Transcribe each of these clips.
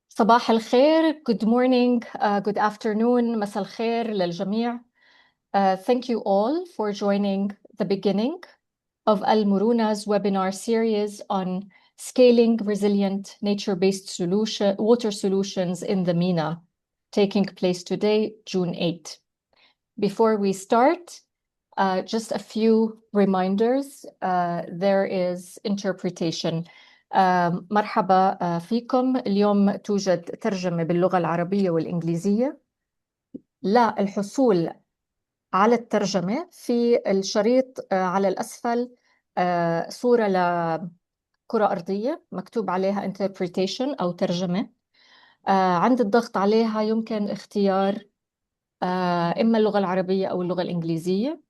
صباح الخير, good morning, good afternoon, مساء الخير للجميع. Thank you all for joining the beginning of Murunah's webinar series on scaling resilient nature-based water solutions in the MENA, taking place today, June 8. Before we start, just a few reminders. There is interpretation. مرحبا فيكم. اليوم توجد ترجمة باللغة العربية والإنجليزية. للحصول على الترجمة في الشريط على الأسفل صورة لكرة أرضية مكتوب عليها interpretation أو ترجمة. عند الضغط عليها يمكن اختيار إما اللغة العربية أو اللغة الإنجليزية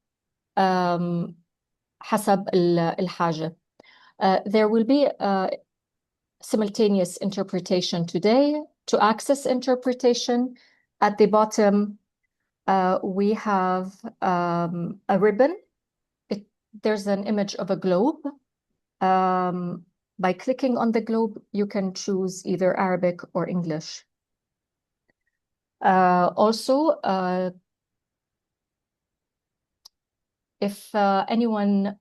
حسب الحاجة. There will be simultaneous interpretation today. To access interpretation, at the bottom, we have a ribbon. There's an image of a globe. By clicking on the globe, you can choose either Arabic or English. Also, if anyone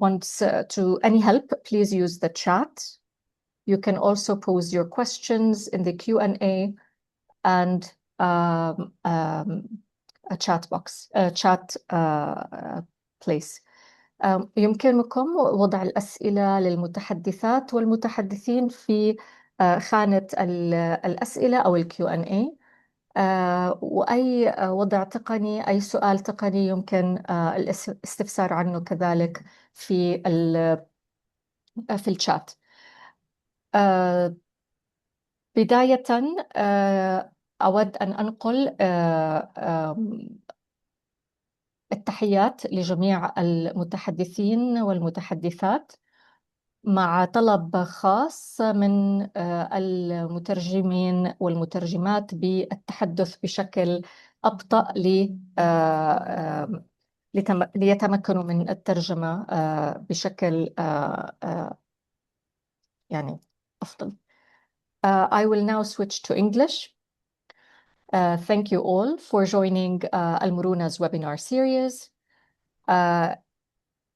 wants any help, please use the chat. You can also pose your questions in the Q&A and a chat box, a chat place. يمكنكم وضع الأسئلة للمتحدثات والمتحدثين في خانة الأسئلة أو Q&A. وأي وضع تقني، أي سؤال تقني يمكن الاستفسار عنه كذلك في الشات. بداية أود أن أنقل التحيات لجميع المتحدثين والمتحدثات، مع طلب خاص من المترجمين والمترجمات بالتحدث بشكل أبطأ ليتمكنوا من الترجمة بشكل يعني أفضل. I will now switch to English. Thank you all for joining Murunah's webinar series.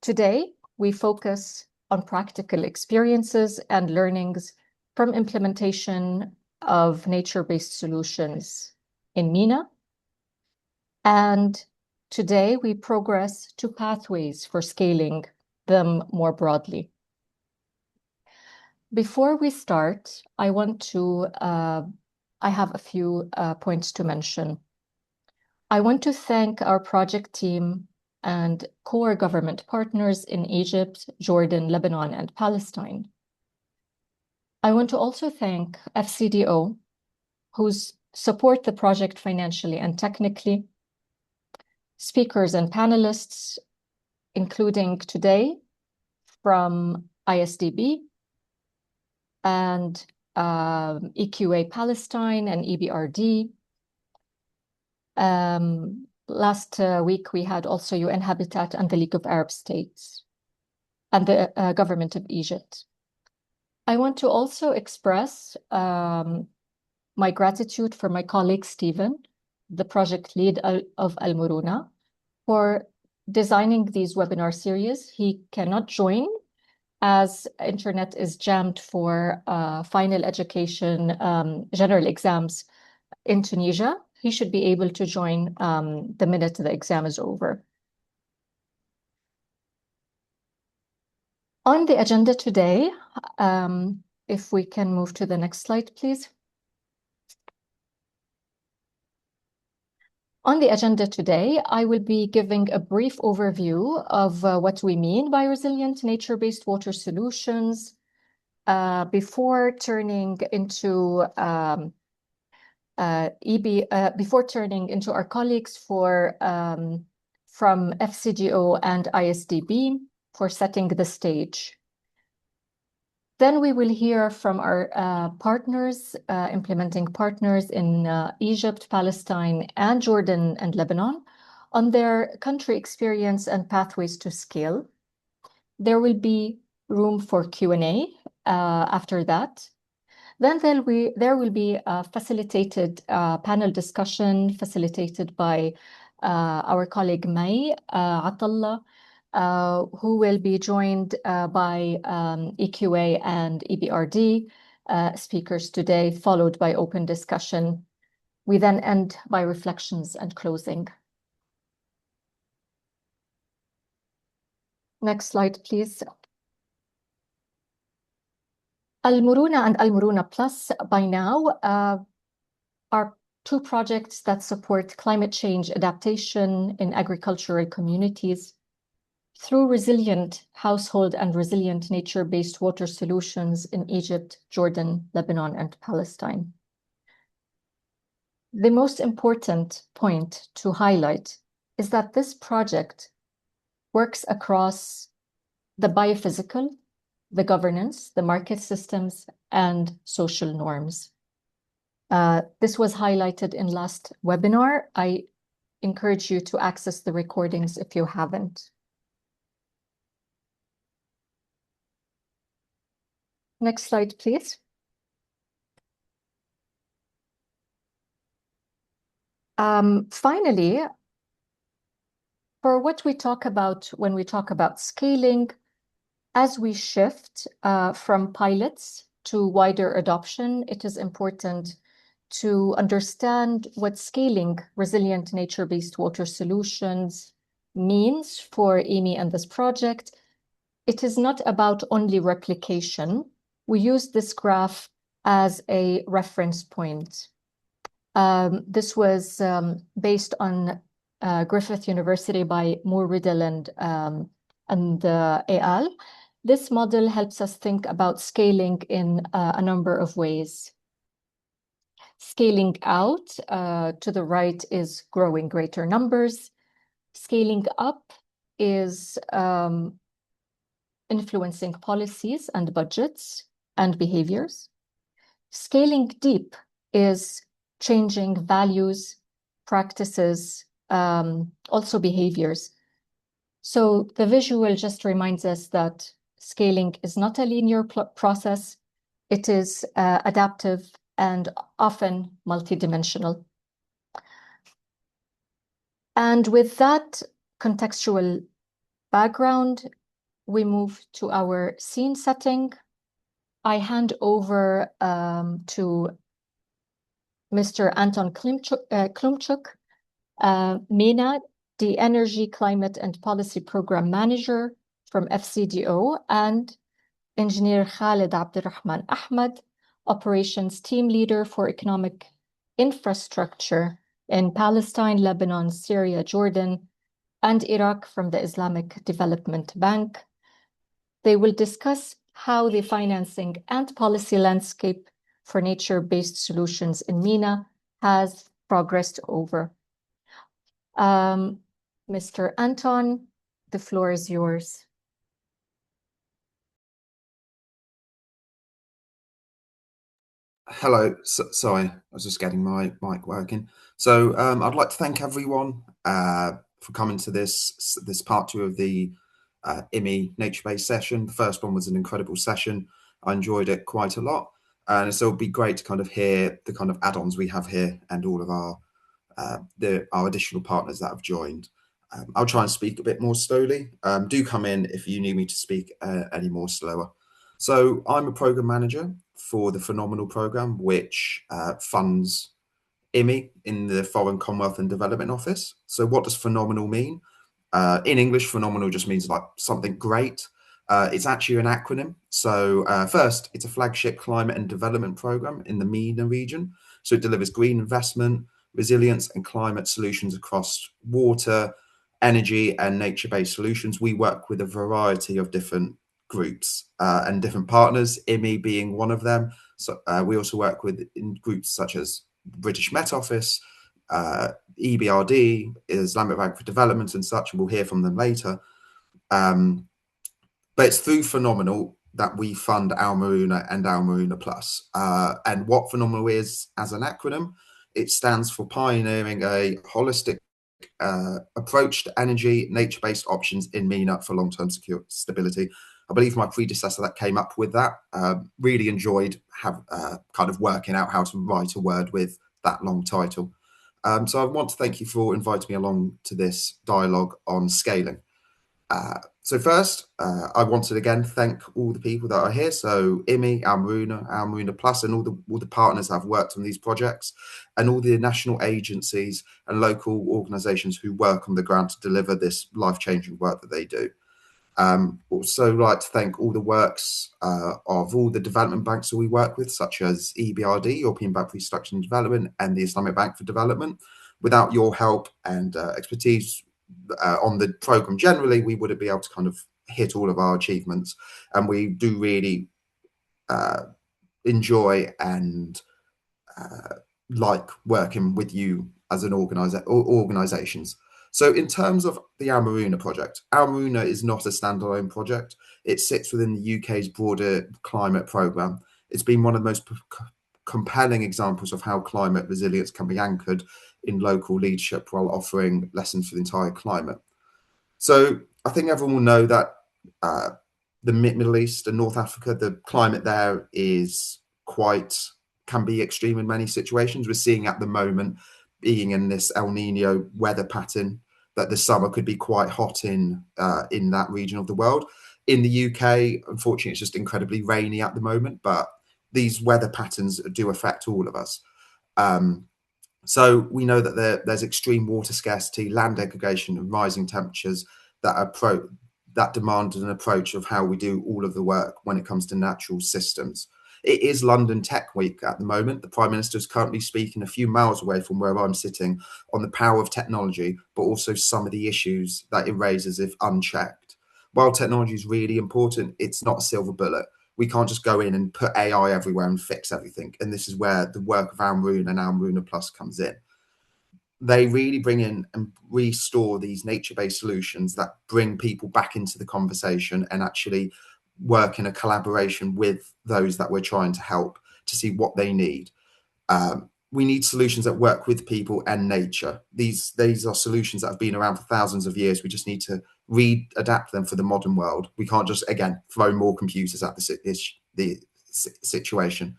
Today, we focus on practical experiences and learnings from implementation of nature-based solutions in MENA. And today, we progress to pathways for scaling them more broadly. Before we start, I have a few points to mention. I want to thank our project team and core government partners in Egypt, Jordan, Lebanon, and Palestine. I want to also thank FCDO, who support the project financially and technically, speakers and panelists, including today from ISDB and EQA Palestine and EBRD. Last week, we had also UN Habitat and the League of Arab States and the government of Egypt. I want to also express my gratitude for my colleague, Stephen, the project lead of Murunah, for designing these webinar series. He cannot join as internet is jammed for final education general exams in Tunisia. He should be able to join the minute the exam is over. On the agenda today, if we can move to the next slide, please. On the agenda today, I will be giving a brief overview of what we mean by resilient nature-based water solutions before turning into our colleagues from FCDO and ISDB for setting the stage. Then we will hear from our partners, implementing partners in Egypt, Palestine, and Jordan and Lebanon on their country experience and pathways to scale. There will be room for Q&A after that. Then there will be a facilitated panel discussion facilitated by our colleague May Atallah, who will be joined by EQA and EBRD speakers today, followed by open discussion. We then end by reflections and closing. Next slide, please. Al-Murunah and Al-Murunah Plus by now are two projects that support climate change adaptation in agricultural communities through resilient household and resilient nature-based water solutions in Egypt, Jordan, Lebanon, and Palestine. The most important point to highlight is that this project works across the biophysical, the governance, the market systems, and social norms. This was highlighted in last webinar. I encourage you to access the recordings if you haven't. Next slide, please. Finally, for what we talk about when we talk about scaling, as we shift from pilots to wider adoption, it is important to understand what scaling resilient nature-based water solutions means for IWMI and this project. It is not about only replication. We use this graph as a reference point. This was based on Griffith University by Riddle and al. This model helps us think about scaling in a number of ways. Scaling out to the right is growing greater numbers. Scaling up is influencing policies and budgets and behaviors. Scaling deep is changing values, practices, also behaviors. So the visual just reminds us that scaling is not a linear process. It is adaptive and often multidimensional. And with that contextual background, we move to our scene setting. I hand over to Mr. Anton Klumchuk, MENA, the Energy, Climate and Policy Program Manager from FCDO, and Engineer Khalid Abdurrahman Ahmed, Operations Team Leader for Economic Infrastructure in Palestine, Lebanon, Syria, Jordan, and Iraq from the Islamic Development Bank. They will discuss how the financing and policy landscape for nature-based solutions in MENA has progressed over. Mr. Anton, the floor is yours. Hello, sorry, I was just getting my mic working. So I'd like to thank everyone for coming to this part two of the IWMI nature-based session. The first one was an incredible session. I enjoyed it quite a lot. And so it'll be great to kind of hear the kind of add-ons we have here and all of our additional partners that have joined. I'll try and speak a bit more slowly. Do come in if you need me to speak any more slower. So I'm a program manager for the Phenomenal program, which funds IWMI in the Foreign Commonwealth and Development Office. So what does phenomenal mean? In English, phenomenal just means like something great. It's actually an acronym. So first, it's a flagship climate and development program in the MENA region. So it delivers green investment, resilience and climate solutions across water, energy and nature-based solutions. We work with a variety of different groups and different partners, IWMI being one of them. So we also work with in groups such as British Met Office, EBRD, Islamic Bank for Development and such. We'll hear from them later. But it's through Phenomenal that we fund Al-Murunah and Al-Murunah Plus. And what Phenomenal is as an acronym, it stands for pioneering a holistic approach to energy, nature-based options in MENA for long-term secure stability. I believe my predecessor that came up with that. Really enjoyed kind of working out how to write a word with that long title. So I want to thank you for inviting me along to this dialogue on scaling. So first, I want to again thank all the people that are here. So IMI, Murunah Plus, and all the partners that have worked on these projects, and all the national agencies and local organisations who work on the ground to deliver this life-changing work that they do. Also like to thank all the works of all the development banks that we work with, such as EBRD, European Bank for Reconstruction and Development, and the Islamic Bank for Development. Without your help and expertise on the programme generally, we wouldn't be able to kind of hit all of our achievements. And we do really enjoy and like working with you as an organisations. So in terms of the Murunah project, Murunah is not a standalone project. It sits within the UK's broader climate programme. It's been one of the most compelling examples of how climate resilience can be anchored in local leadership while offering lessons for the entire climate. So I think everyone will know that the Middle East and North Africa, the climate there can be extreme in many situations. We're seeing at the moment, being in this El Nino weather pattern, that the summer could be quite hot in that region of the world. In the UK, unfortunately, it's just incredibly rainy at the moment, but these weather patterns do affect all of us. So we know that there's extreme water scarcity, land degradation, and rising temperatures that demand an approach of how we do all of the work when it comes to natural systems. It is London Tech Week at the moment. The Prime Minister is currently speaking a few miles away from where I'm sitting on the power of technology, but also some of the issues that it raises if unchecked. While technology is really important, it's not a silver bullet. We can't just go in and put AI everywhere and fix everything. And this is where the work of Murunah and Murunah Plus comes in. They really bring in and restore these nature-based solutions that bring people back into the conversation and actually work in a collaboration with those that we're trying to help to see what they need. We need solutions that work with people and nature. These are solutions that have been around for thousands of years. We just need to adapt them for the modern world. We can't just, again, throw more computers at the situation.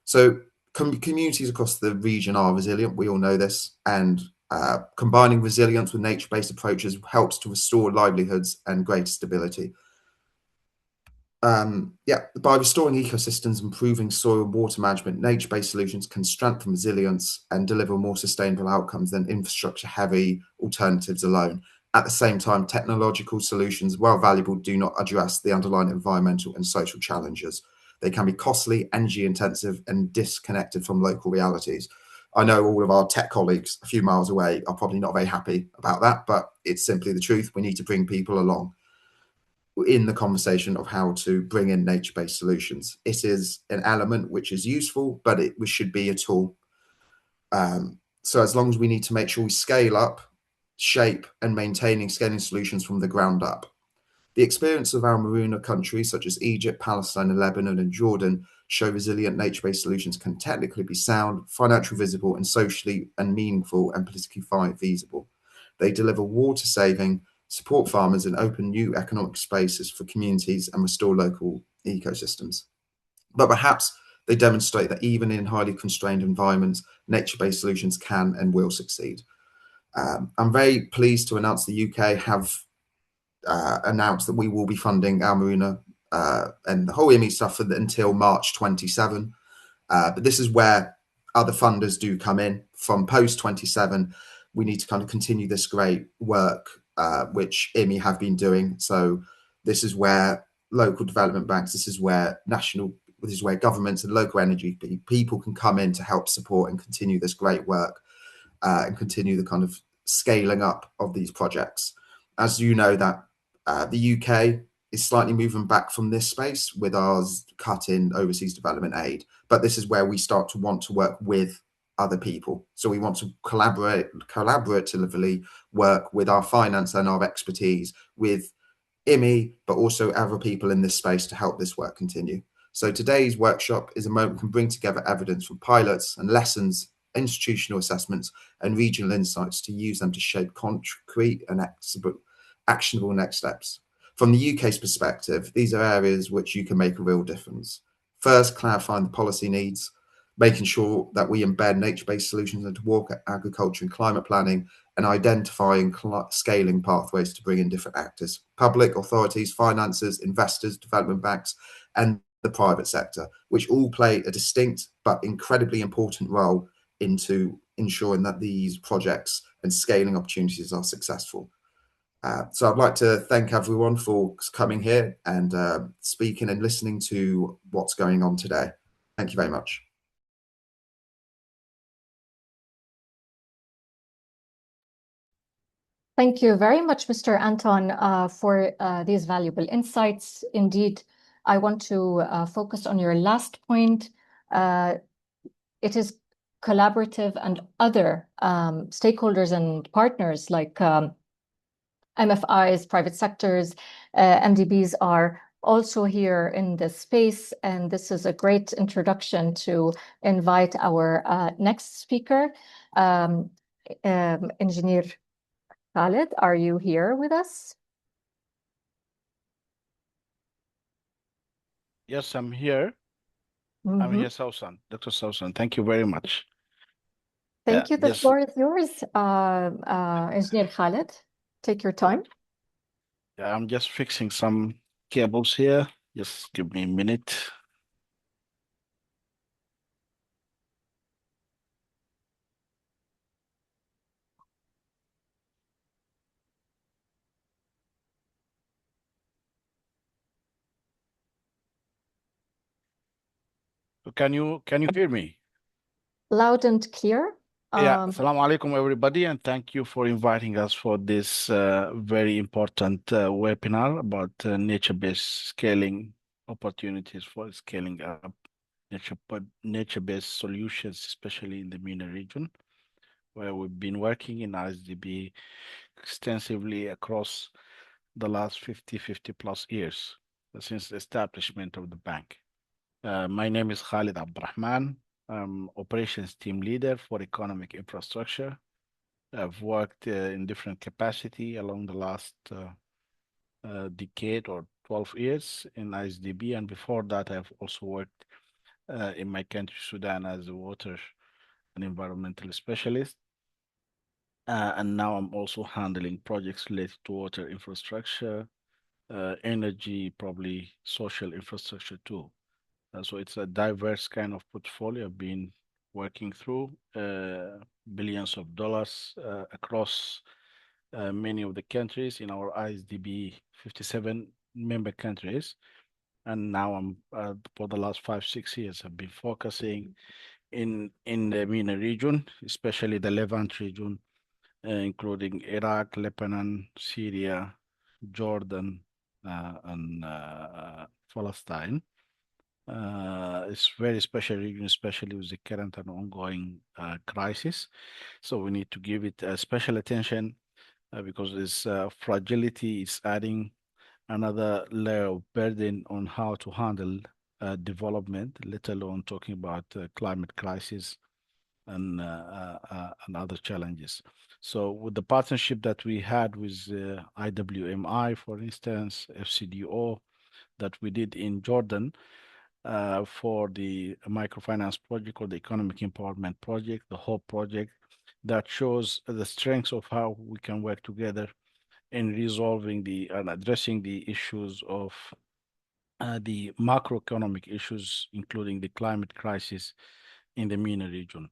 So communities across the region are resilient. We all know this. And combining resilience with nature-based approaches helps to restore livelihoods and greater stability. By restoring ecosystems, improving soil and water management, nature-based solutions can strengthen resilience and deliver more sustainable outcomes than infrastructure-heavy alternatives alone. At the same time, technological solutions, while valuable, do not address the underlying environmental and social challenges. They can be costly, energy-intensive, and disconnected from local realities. I know all of our tech colleagues a few miles away are probably not very happy about that, but it's simply the truth. We need to bring people along in the conversation of how to bring in nature-based solutions. It is an element which is useful, but it should be a tool. So as long as we need to make sure we scale up, shape, and maintaining scaling solutions from the ground up. The experience of our Murunah countries, such as Egypt, Palestine, and Lebanon, and Jordan, show resilient nature-based solutions can technically be sound, financially visible, and socially and meaningful, and politically feasible. They deliver water saving, support farmers, and open new economic spaces for communities and restore local ecosystems. But perhaps they demonstrate that even in highly constrained environments, nature-based solutions can and will succeed. I'm very pleased to announce the UK have announced that we will be funding Murunah and the whole IMI stuff until March 27. But this is where other funders do come in. From post 27, we need to kind of continue this great work which IMI have been doing. So this is where local development banks, this is where governments and local energy people can come in to help support and continue this great work and continue the kind of scaling up of these projects. As you know, that the UK is slightly moving back from this space with ours cut in overseas development aid. But this is where we start to want to work with other people. So we want to collaboratively work with our finance and our expertise with IMI, but also other people in this space to help this work continue. So today's workshop is a moment we can bring together evidence from pilots and lessons, institutional assessments, and regional insights to use them to shape concrete and actionable next steps. From the UK's perspective, these are areas which you can make a real difference. First, clarifying the policy needs, making sure that we embed nature-based solutions into water, agriculture and climate planning, and identifying scaling pathways to bring in different actors, public authorities, financiers, investors, development banks, and the private sector, which all play a distinct but incredibly important role into ensuring that these projects and scaling opportunities are successful. So I'd like to thank everyone for coming here and speaking and listening to what's going on today. Thank you very much. Thank you very much, Mr. Anton, for these valuable insights. Indeed, I want to focus on your last point. It is collaborative, and other stakeholders and partners like MFIs, private sectors, MDBs are also here in this space, and this is a great introduction to invite our next speaker. Engineer Khalid, are you here with us? Yes, I'm here. I'm here, Sausan, Dr. Sausan. Thank you very much. Thank you. The floor is yours, Engineer Khalid. Take your time. Yeah, I'm just fixing some cables here. Just give me a minute. So can you hear me? Loud and clear. Yeah, Assalamu alaikum everybody, and thank you for inviting us for this very important webinar about nature-based scaling opportunities for scaling up nature-based solutions, especially in the MENA region, where we've been working in ISDB extensively across the last 50 plus years since the establishment of the bank. My name is Khalid Abdurrahman. I'm operations team leader for economic infrastructure. I've worked in different capacity along the last decade or 12 years in ISDB, and before that I've also worked in my country, Sudan, as a water and environmental specialist. And now I'm also handling projects related to water infrastructure, energy, probably social infrastructure too. So it's a diverse kind of portfolio. I've been working through billions of dollars across many of the countries in our ISDB 57 member countries. And now I'm for the last 5-6 years, I've been focusing in the MENA region, especially the Levant region, including Iraq, Lebanon, Syria, Jordan, and Palestine. It's very special region, especially with the current and ongoing crisis. So we need to give it special attention because this fragility is adding another layer of burden on how to handle development, let alone talking about climate crisis and other challenges. So with the partnership that we had with IWMI, for instance, FCDO, that we did in Jordan, for the microfinance project or the economic empowerment project, the whole project, that shows the strengths of how we can work together in resolving and addressing the issues of the macroeconomic issues, including the climate crisis in the MENA region.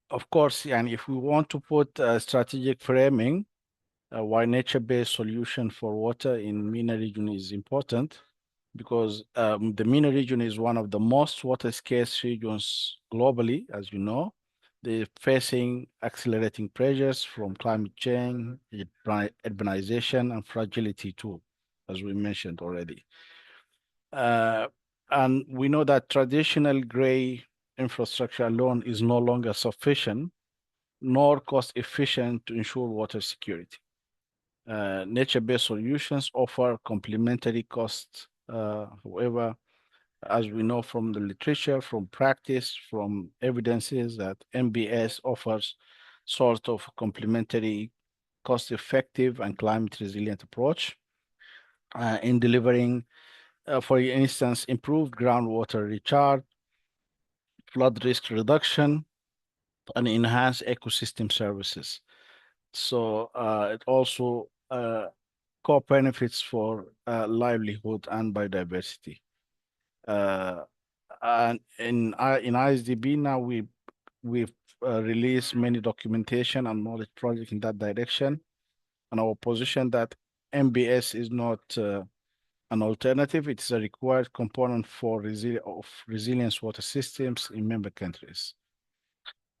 Of course, and if we want to put a strategic framing, why nature-based solution for water in MENA region is important, because the MENA region is one of the most water scarce regions globally, as you know. They're facing accelerating pressures from climate change, urbanization, and fragility too, as we mentioned already. And we know that traditional gray infrastructure alone is no longer sufficient nor cost efficient to ensure water security. Nature-based solutions offer complementary costs. However, as we know from the literature, from practice, from evidences, that NBS offers sort of complementary, cost-effective, and climate-resilient approach. in delivering, for instance, improved groundwater recharge, flood risk reduction, and enhanced ecosystem services. So it also co-benefits for livelihood and biodiversity. And in ISDB now we've released many documentation and knowledge projects in that direction, and our position that MBS is not an alternative; it's a required component for resilience water systems in member countries.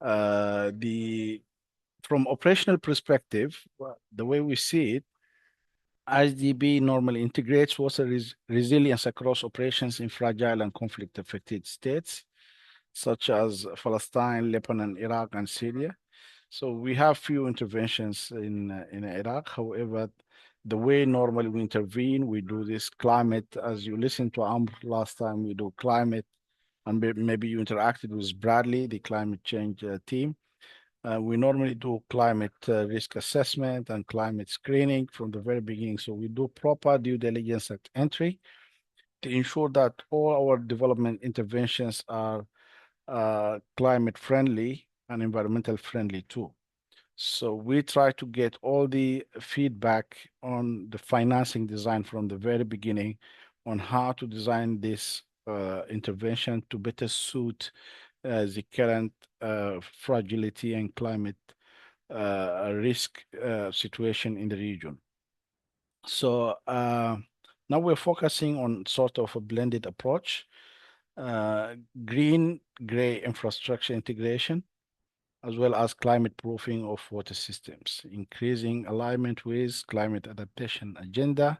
The From operational perspective, the way we see it, ISDB normally integrates water resilience across operations in fragile and conflict-affected states, such as Palestine, Lebanon, Iraq, and Syria. So we have few interventions in Iraq. However, the way normally we intervene, we do this climate, as you listened to Amr last time, we do climate, and maybe you interacted with Bradley, the climate change team. We normally do climate risk assessment and climate screening from the very beginning. So we do proper due diligence at entry to ensure that all our development interventions are climate friendly and environmental friendly too. So we try to get all the feedback on the financing design from the very beginning on how to design this intervention to better suit the current fragility and climate risk situation in the region. So now we're focusing on sort of a blended approach, green, gray infrastructure integration, as well as climate proofing of water systems, increasing alignment with climate adaptation agenda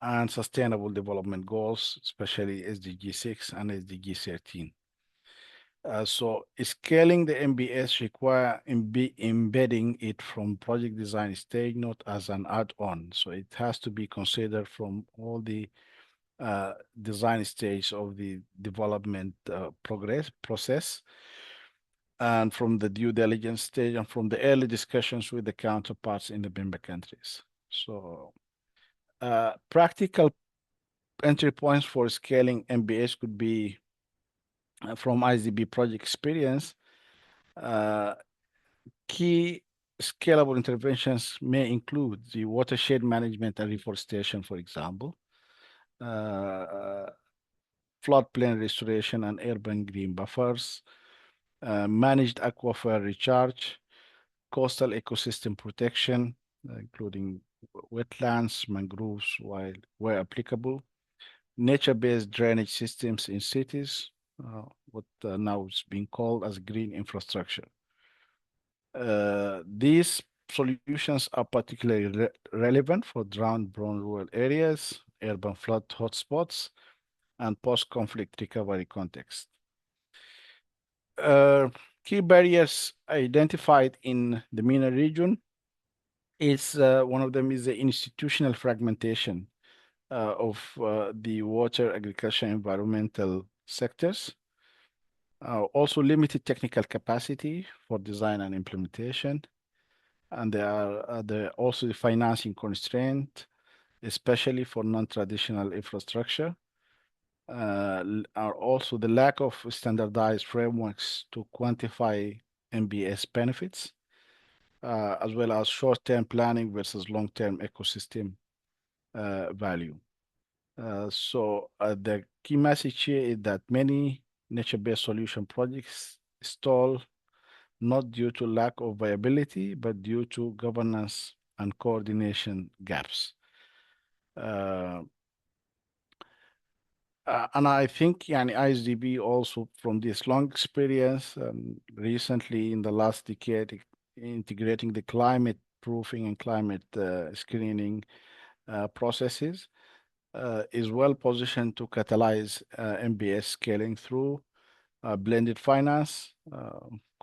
and sustainable development goals, especially SDG 6 and SDG 13. So scaling the MBS require embedding it from project design stage, not as an add-on. So it has to be considered from all the design stage of the development process, and from the due diligence stage and from the early discussions with the counterparts in the member countries. So practical entry points for scaling MBS could be from ISDB project experience. Key scalable interventions may include the watershed management and reforestation, for example, floodplain restoration and urban green buffers, managed aquifer recharge, coastal ecosystem protection, including wetlands, mangroves, where applicable, nature-based drainage systems in cities, what now is being called as green infrastructure. These solutions are particularly relevant for drought-prone rural areas, urban flood hotspots, and post-conflict recovery context. Key barriers identified in the MENA region is one of them is the institutional fragmentation of the water, agriculture, environmental sectors. Also limited technical capacity for design and implementation. And there are also the financing constraint, especially for non-traditional infrastructure. Are also the lack of standardized frameworks to quantify MBS benefits, as well as short-term planning versus long-term ecosystem value. So the key message here is that many nature-based solution projects stall not due to lack of viability, but due to governance and coordination gaps. And I think ISDB also from this long experience, recently in the last decade, integrating the climate proofing and climate screening processes, is well positioned to catalyze MBS scaling through blended finance,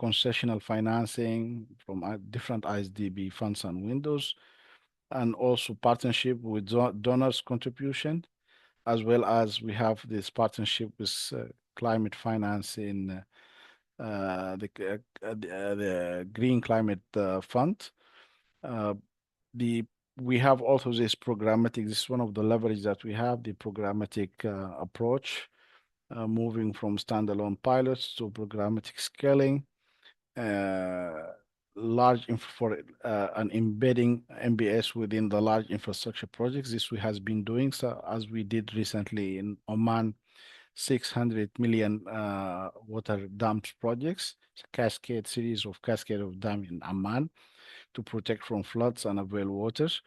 concessional financing from different ISDB funds and windows, and also partnership with donors' contribution, as well as we have this partnership with climate finance in the Green Climate Fund. The we have also this programmatic, this is one of the leverage that we have, the programmatic approach, moving from standalone pilots to programmatic scaling, large for and embedding MBS within the large infrastructure projects. This we has been doing, so as we did recently in Oman, 600 million water dams projects, series of cascade of dam in Amman to protect from floods and avail waters.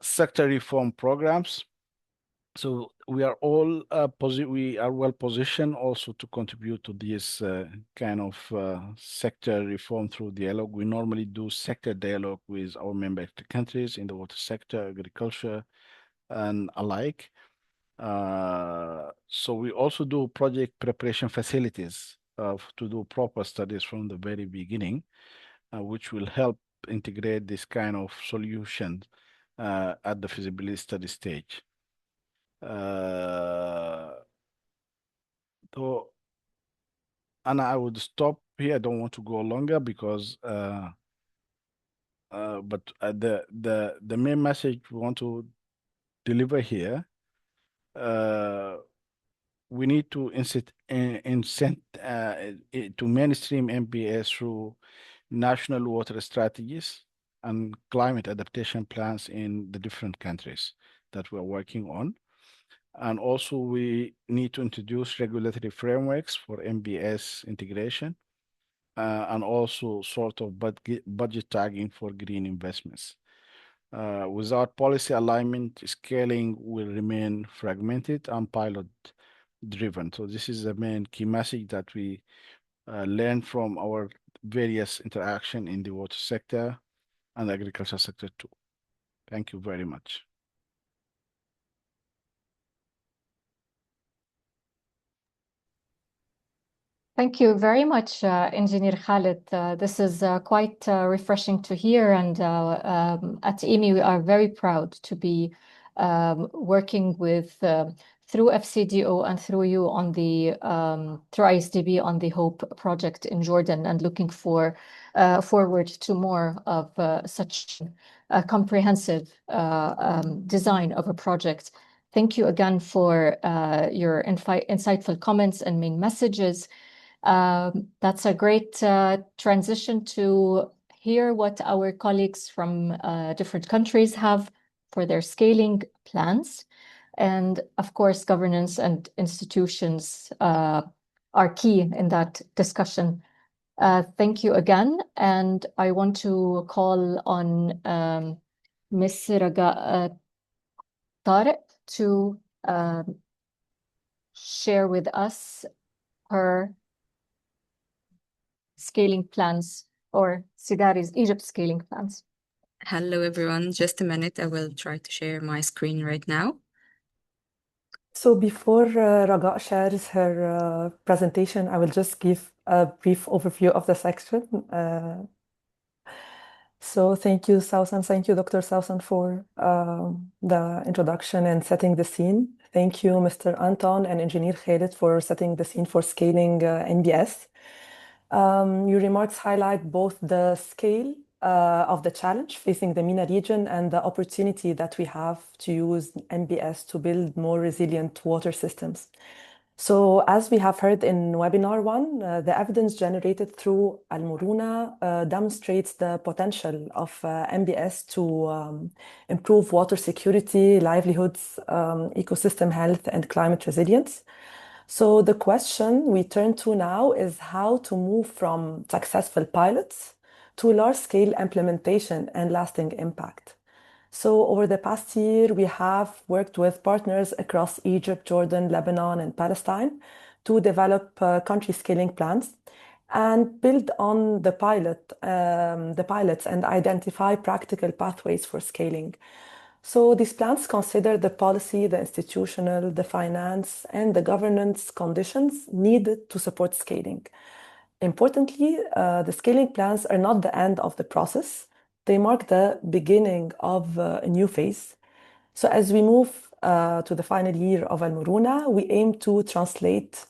Sector reform programs. So we are all we are well positioned also to contribute to this kind of sector reform through dialogue. We normally do sector dialogue with our member countries in the water sector, agriculture, and alike. So we also do project preparation facilities to do proper studies from the very beginning, which will help integrate this kind of solution at the feasibility study stage. So, and I would stop here. I don't want to go longer because, but the main message we want to deliver here, we need to incent to mainstream MBS through national water strategies and climate adaptation plans in the different countries that we're working on. And also we need to introduce regulatory frameworks for MBS integration and also sort of budget tagging for green investments. Without policy alignment, scaling will remain fragmented and pilot driven. So this is the main key message that we learned from our various interaction in the water sector and the agriculture sector too. Thank you very much. Thank you very much, Engineer Khalid. This is quite refreshing to hear, and at IWMI we are very proud to be working with through FCDO and through you on the through ISDB on the HOPE project in Jordan, and looking forward to more of such a comprehensive design of a project. Thank you again for your insightful comments and main messages. That's a great transition to hear what our colleagues from different countries have for their scaling plans. And of course, governance and institutions are key in that discussion. Thank you again. And I want to call on Ms. Raga Tariq to share with us her scaling plans, or Sidari's Egypt scaling plans. Hello, everyone. Just a minute. I will try to share my screen right now. So before Raga shares her presentation, I will just give a brief overview of the section. So thank you, Sausan. Thank you, Dr. Sausan, for the introduction and setting the scene. Thank you, Mr. Anton and Engineer Khalid, for setting the scene for scaling NBS. Your remarks highlight both the scale of the challenge facing the MENA region and the opportunity that we have to use NBS to build more resilient water systems. So as we have heard in webinar 1, the evidence generated through Murunah demonstrates the potential of NBS to improve water security, livelihoods, ecosystem health, and climate resilience. So the question we turn to now is how to move from successful pilots to large-scale implementation and lasting impact. So over the past year, we have worked with partners across Egypt, Jordan, Lebanon, and Palestine to develop country scaling plans and build on the pilots and identify practical pathways for scaling. So these plans consider the policy, the institutional, the finance, and the governance conditions needed to support scaling. Importantly, the scaling plans are not the end of the process. They mark the beginning of a new phase. So as we move to the final year of Murunah, we aim to translate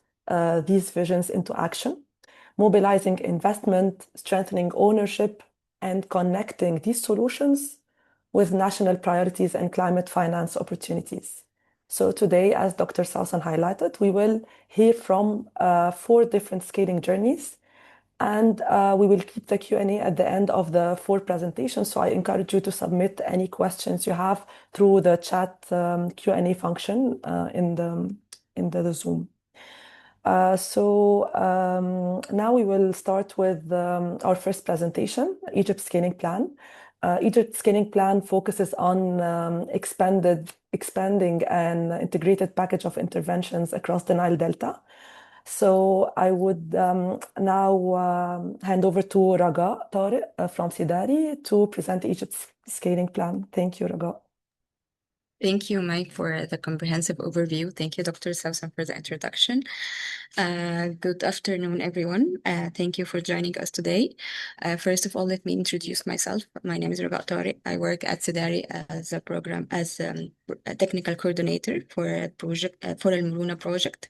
these visions into action, mobilizing investment, strengthening ownership, and connecting these solutions with national priorities and climate finance opportunities. So today, as Dr. Sausan highlighted, we will hear from 4 different scaling journeys, and we will keep the Q&A at the end of the 4 presentations. So I encourage you to submit any questions you have through the chat Q&A function in the Zoom. Now we will start with our first presentation, Egypt Scaling Plan. Egypt Scaling Plan focuses on expanding an integrated package of interventions across the Nile Delta. So I would now hand over to Raga Tariq from Sidari to present Egypt's scaling plan. Thank you, Raga. Thank you, Mike, for the comprehensive overview. Thank you, Dr. Sausan, for the introduction. Good afternoon, everyone. Thank you for joining us today. First of all, let me introduce myself. My name is Raga Tariq. I work at Sidari as a technical coordinator for a project for Al Murunah project.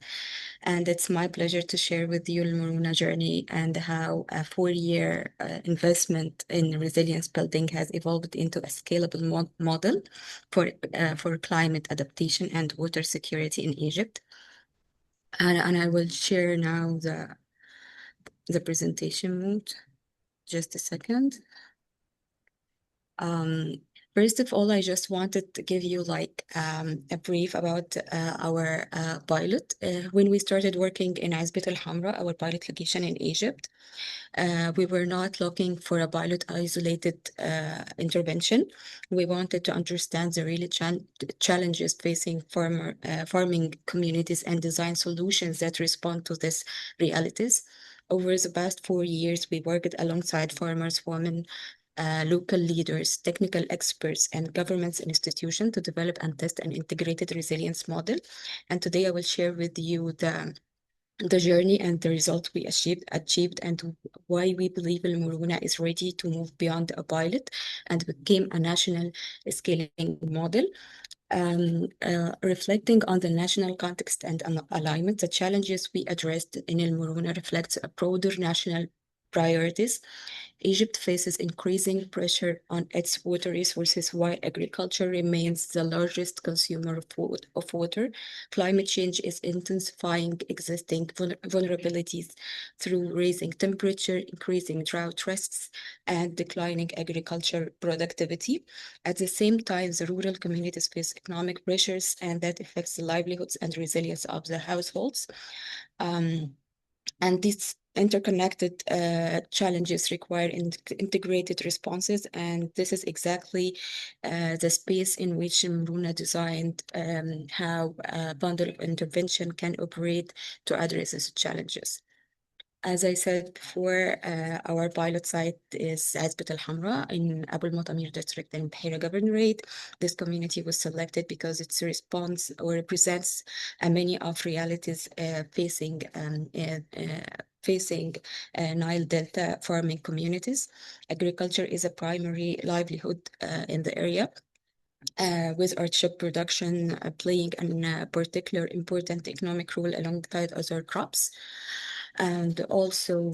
And it's my pleasure to share with you the Murunah journey and how a 4-year investment in resilience building has evolved into a scalable model for climate adaptation and water security in Egypt. And I will share now the presentation mode. Just a second. First of all, I just wanted to give you a brief about our pilot. When we started working in Azbit al-Hamra, our pilot location in Egypt, we were not looking for a pilot isolated intervention. We wanted to understand the real challenges facing farming communities and design solutions that respond to these realities. Over the past 4 years, we worked alongside farmers, women, local leaders, technical experts, and governments and institutions to develop and test an integrated resilience model. And today I will share with you the journey and the results we achieved and why we believe Al Murunah is ready to move beyond a pilot and became a national scaling model. Reflecting on the national context and alignment, the challenges we addressed in Al Murunah reflects a broader national priorities. Egypt faces increasing pressure on its water resources while agriculture remains the largest consumer of water. Climate change is intensifying existing vulnerabilities through rising temperature, increasing drought risks, and declining agriculture productivity. At the same time, the rural communities face economic pressures, and that affects the livelihoods and resilience of the households. And these interconnected challenges require integrated responses, and this is exactly the space in which Murunah designed how a bundle of intervention can operate to address these challenges. As I said before, our pilot site is Azbit al-Hamra in Abu al-Mutamir district in Bahira Governorate. This community was selected because its response or represents many of realities facing Nile Delta farming communities. Agriculture is a primary livelihood in the area. With artichoke production playing a particular important economic role alongside other crops. And also,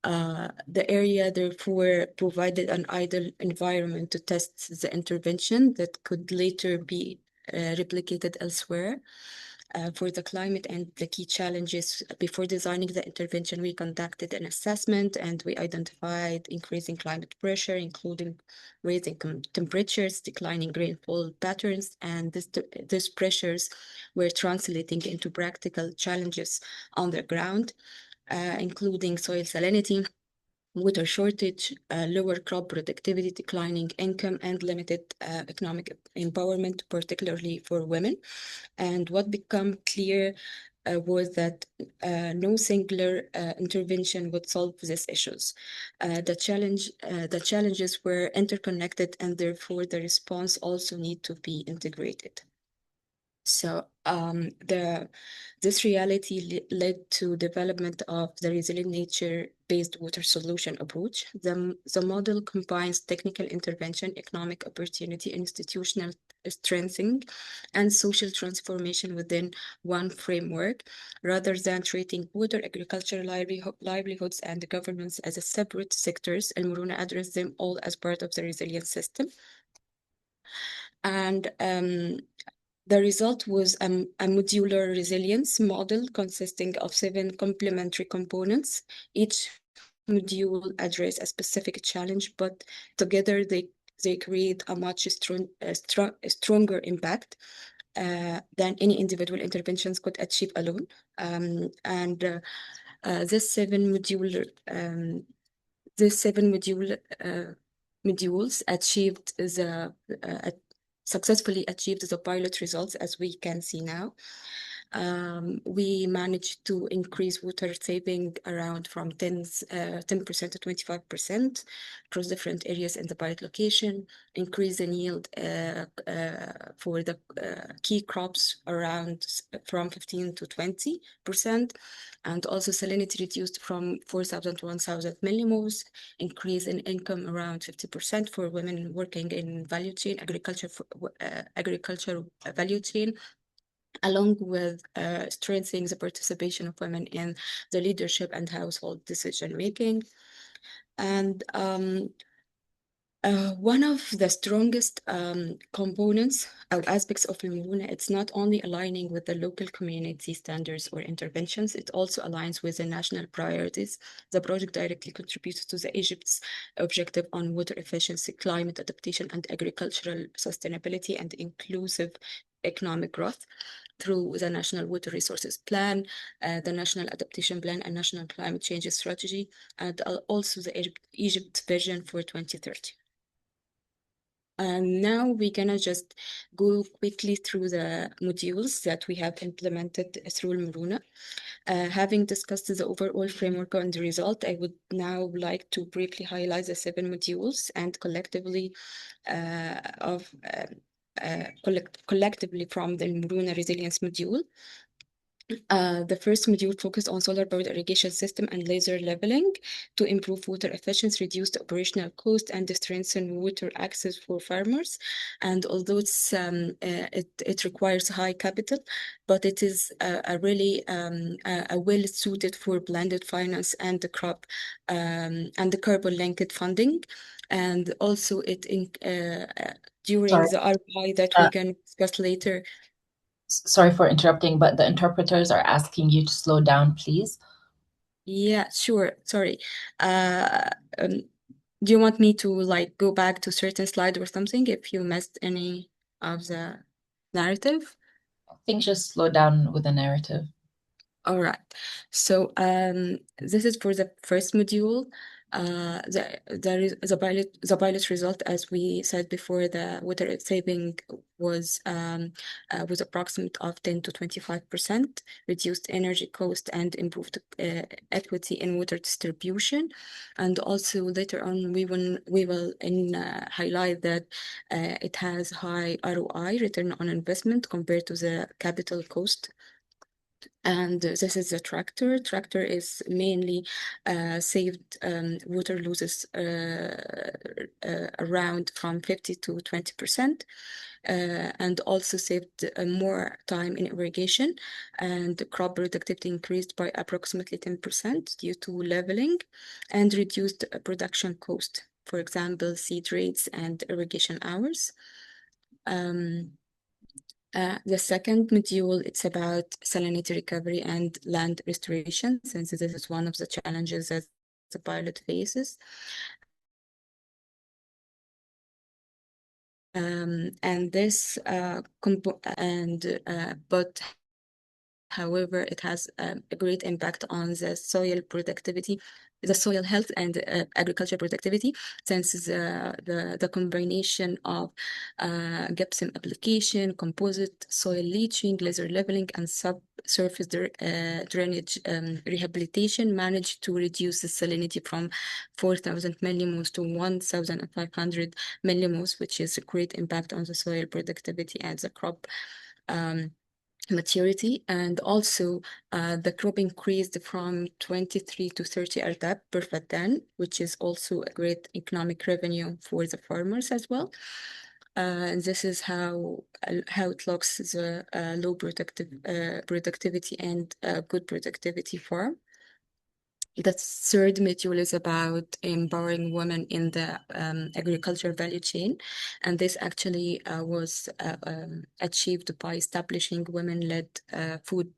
the area therefore provided an ideal environment to test the intervention that could later be replicated elsewhere. For the climate and the key challenges, before designing the intervention, we conducted an assessment and we identified increasing climate pressure, including rising temperatures, declining rainfall patterns, and these pressures were translating into practical challenges on the ground, including soil salinity, water shortage, lower crop productivity, declining income, and limited economic empowerment, particularly for women. And what became clear was that no singular intervention would solve these issues. The challenges were interconnected, and therefore the response also need to be integrated. So this reality led to development of the resilient nature-based water solution approach. The model combines technical intervention, economic opportunity, institutional strengthening, and social transformation within one framework, rather than treating water, agriculture, livelihoods, and governments as separate sectors. Al Murunah addressed them all as part of the resilience system. And the result was a modular resilience model consisting of 7 complementary components. Each module address a specific challenge, but together they create a much stronger impact than any individual interventions could achieve alone. This seven modules achieved successfully achieved the pilot results, as we can see now. We managed to increase water saving around from 10% to 25% across different areas in the pilot location, increase in yield for the key crops around from 15 to 20%, and also salinity reduced from 4,000 to 1,000 millimoles, increase in income around 50% for women working in value chain, agriculture value chain, along with strengthening the participation of women in the leadership and household decision making. And one of the strongest components or aspects of Murunah, it's not only aligning with the local community standards or interventions, it also aligns with the national priorities. The project directly contributes to the Egypt's objective on water efficiency, climate adaptation, and agricultural sustainability and inclusive economic growth through the National Water Resources Plan, the National Adaptation Plan, and National Climate Change Strategy, and also the Egypt Vision for 2030. And now we're gonna just go quickly through the modules that we have implemented through Murunah. Having discussed the overall framework and the result, I would now like to briefly highlight the 7 modules and collectively collectively from the Murunah Resilience module. The first module focused on solar-powered irrigation system and laser leveling to improve water efficiency, reduce the operational cost, and strengthen water access for farmers. And although it requires high capital, but it is a really well suited for blended finance and the crop and the carbon-linked funding. And also it during the ROI that we can discuss later. Sorry for interrupting, but the interpreters are asking you to slow down, please. Yeah, sure. Sorry. Do you want me to like go back to certain slide or something if you missed any of the narrative? I think just slow down with the narrative. All right. So this is for the first module. The pilot result, as we said before, the water saving was approximate of 10 to 25%, reduced energy cost and improved equity in water distribution. And also later on we will highlight that it has high ROI, return on investment, compared to the capital cost. And this is a tractor. Tractor is mainly saved water losses around from 50 to 20%, and also saved more time in irrigation, and the crop productivity increased by approximately 10% due to leveling, and reduced production cost, for example, seed rates and irrigation hours. The second module, it's about salinity recovery and land restoration, since this is one of the challenges that the pilot faces. However, it has a great impact on the soil productivity, the soil health and agriculture productivity, since the combination of gypsum application, composite soil leaching, laser leveling, and subsurface drainage rehabilitation managed to reduce the salinity from 4,000 millimoles to 1,500 millimoles, which is a great impact on the soil productivity and the crop maturity. And also the crop increased from 23 to 30 ardab per faddan, which is also a great economic revenue for the farmers as well. And this is how it looks, the low productivity and good productivity farm. The third module is about empowering women in the agriculture value chain. And this actually was achieved by establishing women-led food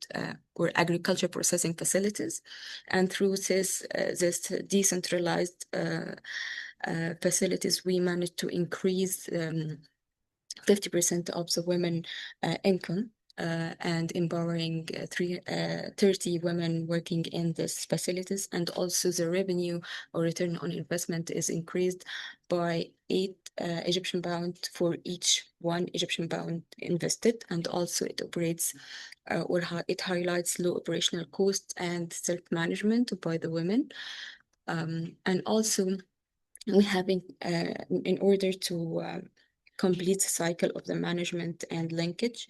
or agriculture processing facilities. And through this decentralized facilities, we managed to increase 50% of the women income and empowering 30 women working in these facilities. And also the revenue or return on investment is increased by 8 Egyptian pound for each 1 Egyptian pound invested. And also it operates it highlights low operational costs and self-management by the women. And also we have in order to complete the cycle of the management and linkage,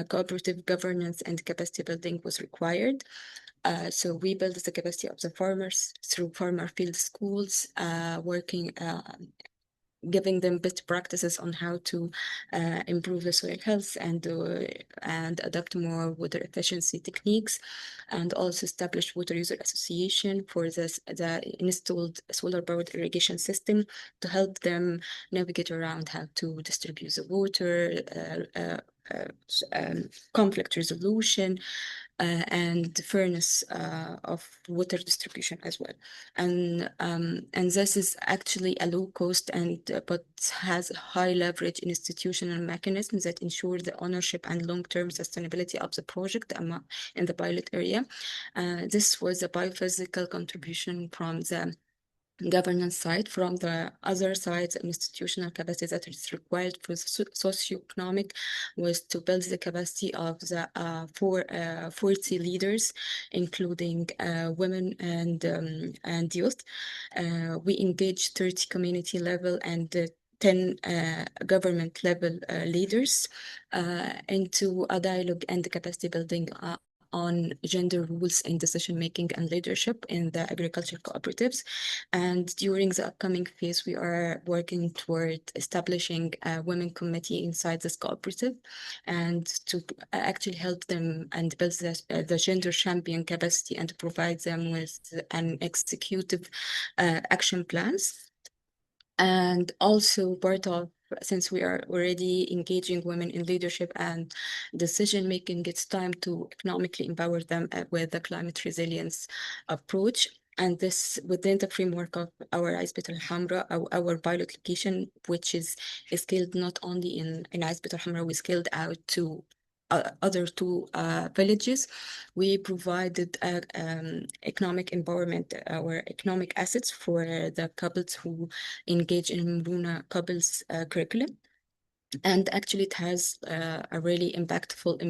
cooperative governance and capacity building was required. So we built the capacity of the farmers through farmer field schools, working giving them best practices on how to improve the soil health and adopt more water efficiency techniques, and also establish water user association for the installed solar powered irrigation system to help them navigate around how to distribute the water, conflict resolution, and fairness of water distribution as well. And this is actually a low cost and but has high leverage institutional mechanisms that ensure the ownership and long-term sustainability of the project in the pilot area. This was a biophysical contribution from the governance side. From the other side, the institutional capacity that is required for socioeconomic was to build the capacity of the 40 leaders, including women and youth. We engaged 30 community level and 10 government level leaders into a dialogue and capacity building on gender rules in decision-making and leadership in the agriculture cooperatives. And during the upcoming phase, we are working toward establishing a women committee inside this cooperative and to actually help them and build the gender champion capacity and provide them with an executive action plans. And also part of, since we are already engaging women in leadership and decision making, it's time to economically empower them with the climate resilience approach. And this within the framework of our Aizbit al-Hamra, our pilot location, which is scaled not only in Aizbit al-Hamra, we scaled out to other 2 villages. We provided economic empowerment, or economic assets for the couples who engage in Murunah couples curriculum. And actually it has a really impactful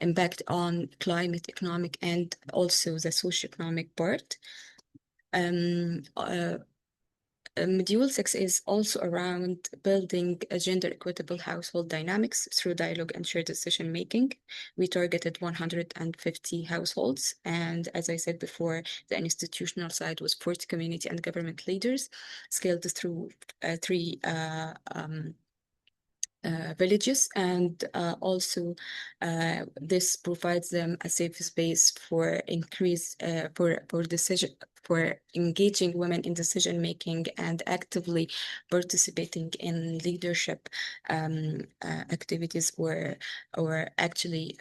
impact on climate, economic, and also the socioeconomic part. Module 6 is also around building a gender equitable household dynamics through dialogue and shared decision making. We targeted 150 households, and as I said before, the institutional side was 40 community and government leaders, scaled through 3 villages, and also this provides them a safe space for for engaging women in decision making and actively participating in leadership activities, or actually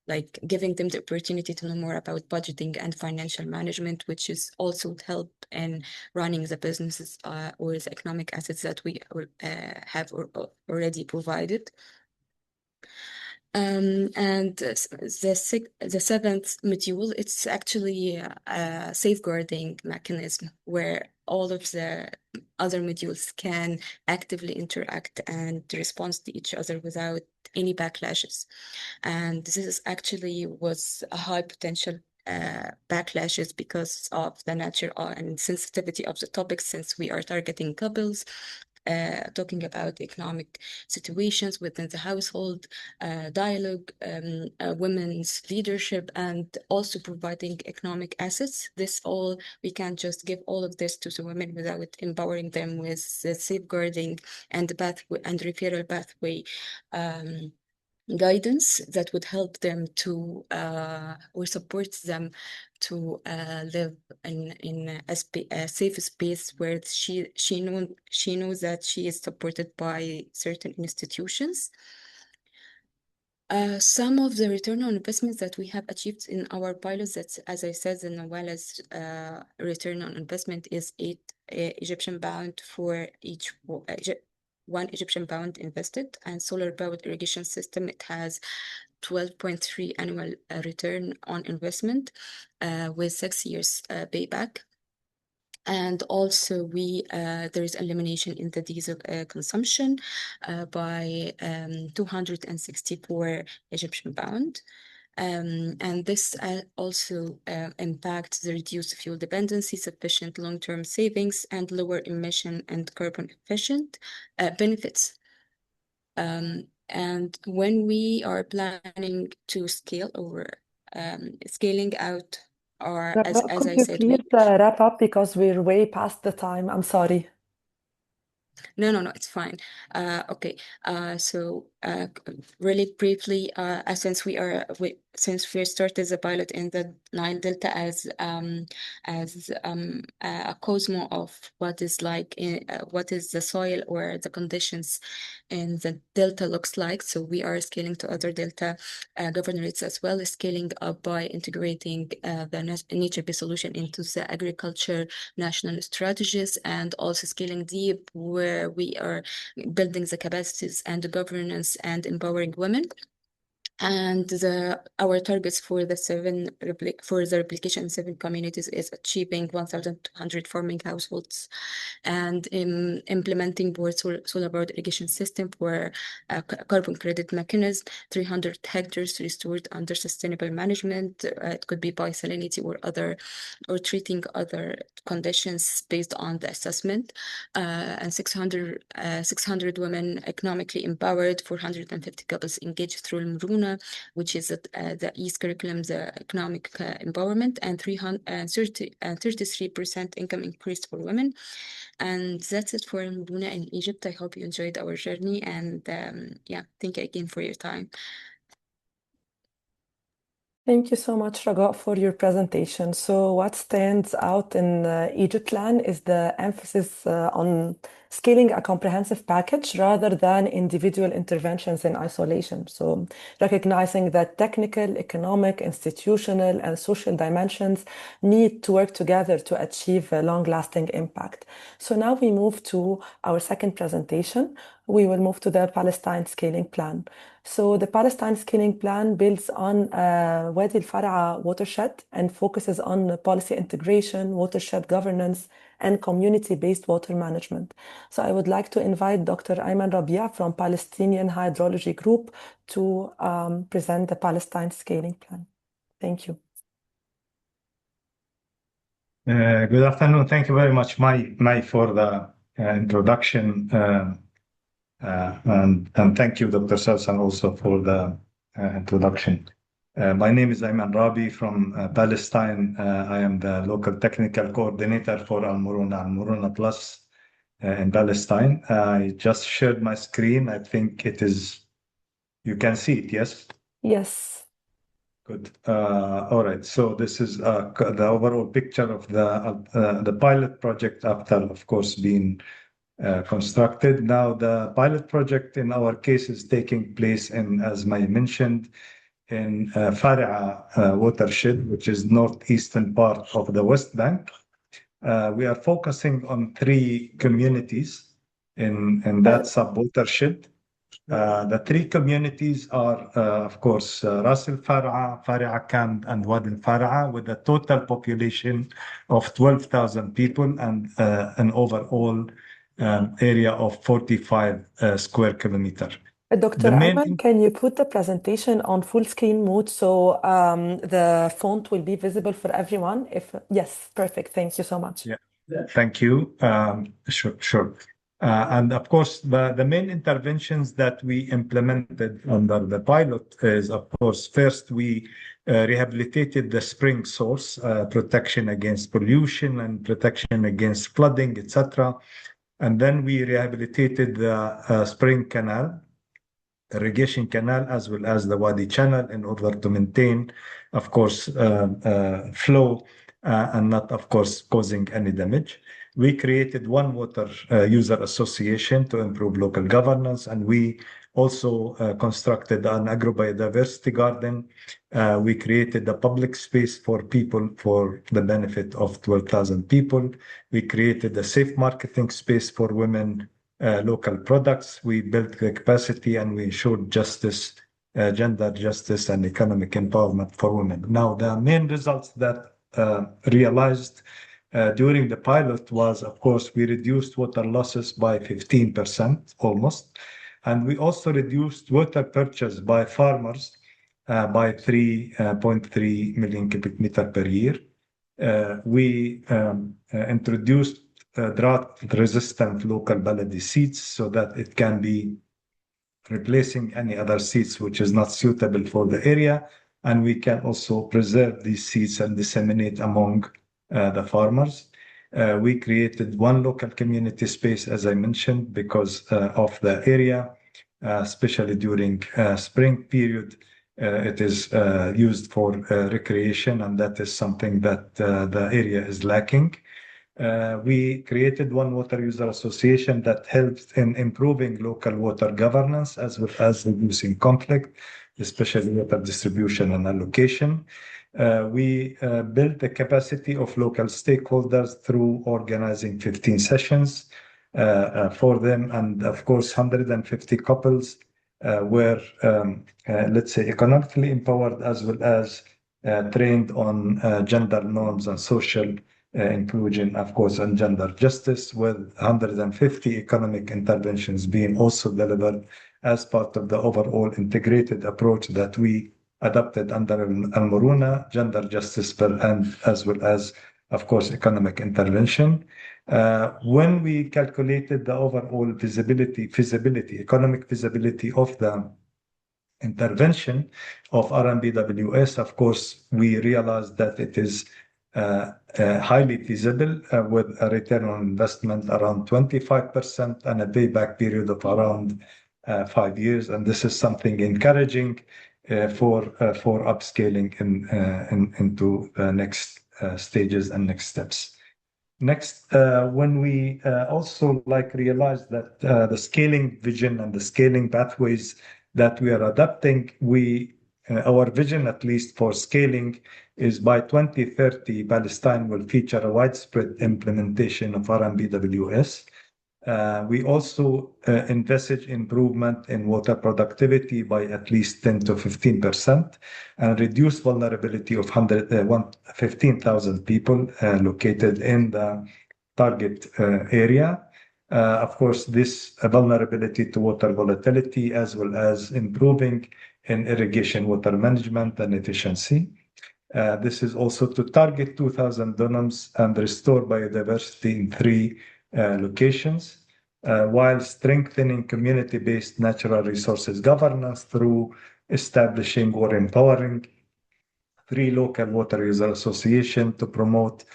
like giving them the opportunity to know more about budgeting and financial management, which is also help in running the businesses or the economic assets that we have already provided. And the 7th module, it's actually a safeguarding mechanism where all of the other modules can actively interact and respond to each other without any backlashes. And this is actually was a high potential backlashes because of the nature and sensitivity of the topic, since we are targeting couples, talking about economic situations within the household, dialogue, women's leadership, and also providing economic assets. This all, we can't just give all of this to the women without empowering them with the safeguarding and the pathway and referral pathway guidance that would help them to or support them to live in a safe space where she knows that she is supported by certain institutions. Some of the return on investments that we have achieved in our pilots, that's, as I said, in Nawala's return on investment is 8 Egyptian pound for each one Egyptian pound invested, and solar powered irrigation system, it has 12.3 annual return on investment with 6 years payback. And also there is elimination in the diesel consumption by 264 Egyptian pound. And this also impacts the reduced fuel dependency, sufficient long-term savings, and lower emission and carbon efficient benefits. And when we are planning to scale or scaling out, or as Could I you said, please wrap up because we're way past the time? I'm sorry. No, it's fine. Okay. So really briefly, since we started the pilot in the Nile Delta as a cosmo of what is like what is the soil or the conditions in the Delta looks like. So we are scaling to other Delta governorates as well, scaling up by integrating the nature-based solution into the agriculture national strategies, and also scaling deep where we are building the capacities and the governance and empowering women. And our targets for the replication in 7 communities is achieving 1,200 farming households and implementing board solar powered irrigation system for carbon credit mechanism, 300 hectares restored under sustainable management. It could be by salinity or treating other conditions based on the assessment, and 600 women economically empowered, 450 couples engaged through Murunah, which is the East curriculum, the economic empowerment, and 33% income increase for women. And that's it for Murunah in Egypt. I hope you enjoyed our journey, and thank you again for your time. Thank you so much, Raga, for your presentation. So what stands out in Egypt Plan is the emphasis on scaling a comprehensive package rather than individual interventions in isolation. So recognizing that technical, economic, institutional, and social dimensions need to work together to achieve a long-lasting impact. So now we move to our second presentation. We will move to the Palestine Scaling Plan. So the Palestine Scaling Plan builds on Wadi al-Far'a watershed and focuses on policy integration, watershed governance, and community-based water management. So I would like to invite Dr. Ayman Rabia from Palestinian Hydrology Group to present the Palestine Scaling Plan. Thank you. Good afternoon. Thank you very much, Mai, for the introduction. And thank you, Dr. Sawsan, also for the introduction. My name is Ayman Rabi from Palestine. I am the local technical coordinator for Murunah Plus in Palestine. I just shared my screen. I think you can see it, yes? Yes. Good. All right. So this is the overall picture of the pilot project after, of course, being constructed. Now, the pilot project in our case is taking place in, as Mai mentioned, in Far'a watershed, which is northeastern part of the West Bank. We are focusing on 3 communities in that sub-watershed. The 3 communities are, of course, Ras al-Far'a, Far'a Camp, and Wadi al-Far'a, with a total population of 12,000 people and an overall area of 45 square kilometers. Dr. Ayman, can you put the presentation on full screen mode so the font will be visible for everyone? Yes, perfect. Thank you so much. Yeah, thank you. Sure. And of course, the main interventions that we implemented under the pilot is, of course, first we rehabilitated the spring source, protection against pollution and protection against flooding, etc. And then we rehabilitated the spring canal. irrigation canal as well as the Wadi channel in order to maintain, of course, flow and not, of course, causing any damage. We created one water user association to improve local governance, and we also constructed an agrobiodiversity garden. We created a public space for people for the benefit of 12,000 people. We created a safe marketing space for women local products. We built the capacity and we ensured justice, gender justice and economic empowerment for women. Now, the main results that realized during the pilot was, of course, we reduced water losses by 15% almost. And we also reduced water purchase by farmers by 3.3 million cubic meter per year. We introduced drought-resistant local baladi seeds so that it can be replacing any other seeds which is not suitable for the area. And we can also preserve these seeds and disseminate among the farmers. We created one local community space, as I mentioned, because of the area, especially during spring period. It is used for recreation, and that is something that the area is lacking. We created one water user association that helps in improving local water governance as well as reducing conflict, especially water distribution and allocation. We built the capacity of local stakeholders through organizing 15 sessions for them. And of course, 150 couples were, let's say, economically empowered as well as trained on gender norms and social inclusion, of course, and gender justice, with 150 economic interventions being also delivered as part of the overall integrated approach that we adopted under Murunah, gender justice and as well as, of course, economic intervention. When we calculated the overall feasibility, economic feasibility of the intervention of RMBWS, of course, we realized that it is highly feasible with a return on investment around 25% and a payback period of around 5 years. And this is something encouraging for upscaling into next stages and next steps. Next, when we also realized that the scaling vision and the scaling pathways that we are adopting, our vision, at least for scaling, is by 2030, Palestine will feature a widespread implementation of RMBWS. We also envisage improvement in water productivity by at least 10 to 15% and reduce vulnerability of 15,000 people located in the target area. Of course, this vulnerability to water volatility as well as improving in irrigation water management and efficiency. This is also to target 2,000 dunams and restore biodiversity in 3 locations, while strengthening community-based natural resources governance through establishing or empowering 3 local water user associations to promote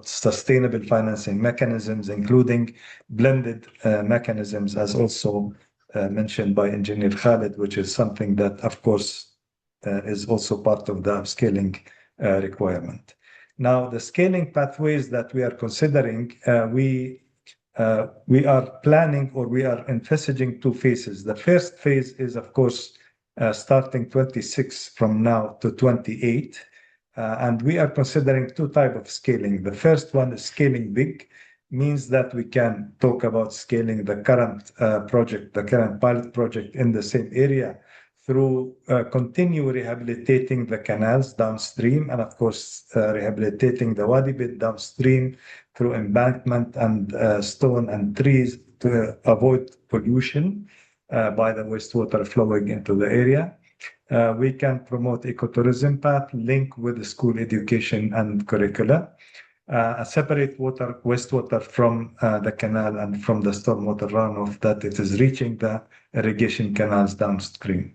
sustainable financing mechanisms, including blended mechanisms, as also mentioned by Engineer Khalid, which is something that, of course, is also part of the upscaling requirement. Now, the scaling pathways that we are considering, we are planning or we are envisaging 2 phases. The first phase is, of course, starting 26 from now to 28. And we are considering 2 types of scaling. The first one is scaling big, means that we can talk about scaling the current project, the current pilot project in the same area through continue rehabilitating the canals downstream and, of course, rehabilitating the wadi bed downstream through embankment and stone and trees to avoid pollution by the wastewater flowing into the area. We can promote ecotourism path, link with the school education and curricula, separate wastewater from the canal and from the stormwater runoff that it is reaching the irrigation canals downstream.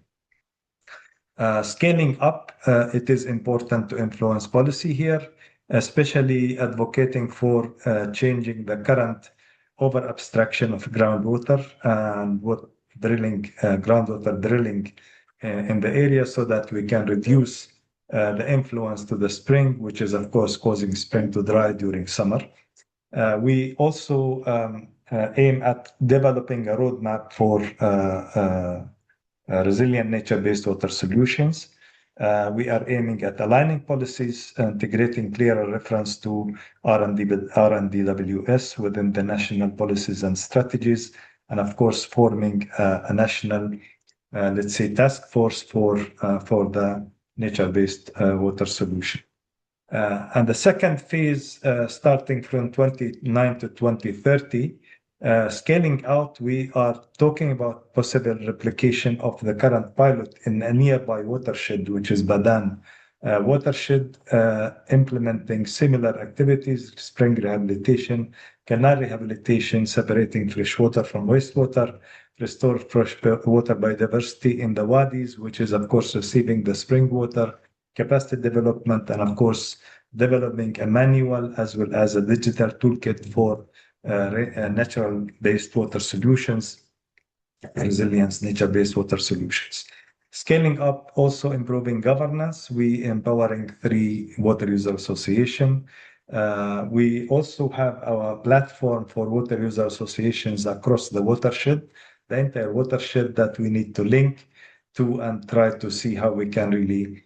Scaling up, it is important to influence policy here, especially advocating for changing the current over abstraction of groundwater and what drilling, groundwater drilling in the area so that we can reduce the influence to the spring, which is, of course, causing spring to dry during summer. We also aim at developing a roadmap for resilient nature-based water solutions. We are aiming at aligning policies, integrating clearer reference to RNDWS within the national policies and strategies, and of course, forming a national, let's say, task force for the nature-based water solution. And the second phase, starting from 29 to 2030, scaling out, we are talking about possible replication of the current pilot in a nearby watershed, which is Badan watershed, implementing similar activities, spring rehabilitation, canal rehabilitation, separating fresh water from wastewater, restore fresh water biodiversity in the wadis, which is, of course, receiving the spring water, capacity development, and of course, developing a manual as well as a digital toolkit for natural-based water solutions, resilience, nature-based water solutions. Scaling up, also improving governance. We empowering 3 water user association. We also have our platform for water user associations across the watershed, the entire watershed that we need to link to and try to see how we can really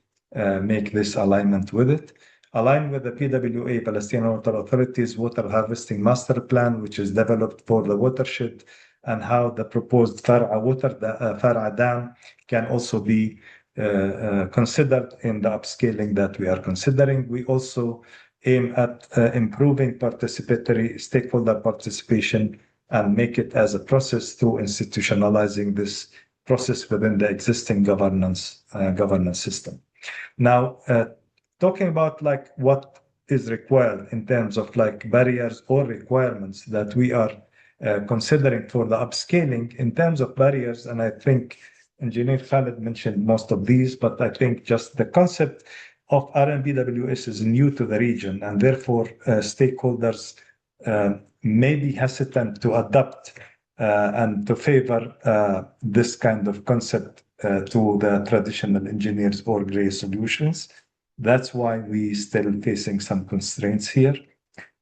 make this alignment with it. Align with the PWA, Palestinian Water Authority's water harvesting master plan, which is developed for the watershed, and how the proposed Far'a dam can also be considered in the upscaling that we are considering. We also aim at improving participatory stakeholder participation and make it as a process through institutionalizing this process within the existing governance system. Now, talking about like what is required in terms of like barriers or requirements that we are considering for the upscaling in terms of barriers, and I think Engineer Khalid mentioned most of these, but I think just the concept of RNBWS is new to the region, and therefore stakeholders may be hesitant to adopt and to favor this kind of concept to the traditional engineers or gray solutions. That's why we still facing some constraints here.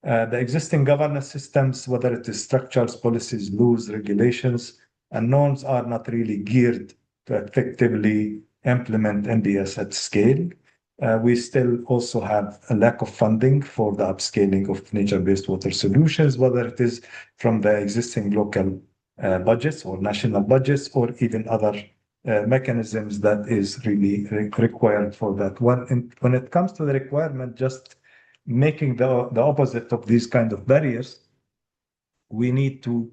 The existing governance systems, whether it is structures, policies, laws, regulations, and norms, are not really geared to effectively implement NBS at scale. We still also have a lack of funding for the upscaling of nature-based water solutions, whether it is from the existing local budgets or national budgets or even other mechanisms that is really required for that. When it comes to the requirement, just making the opposite of these kind of barriers, we need to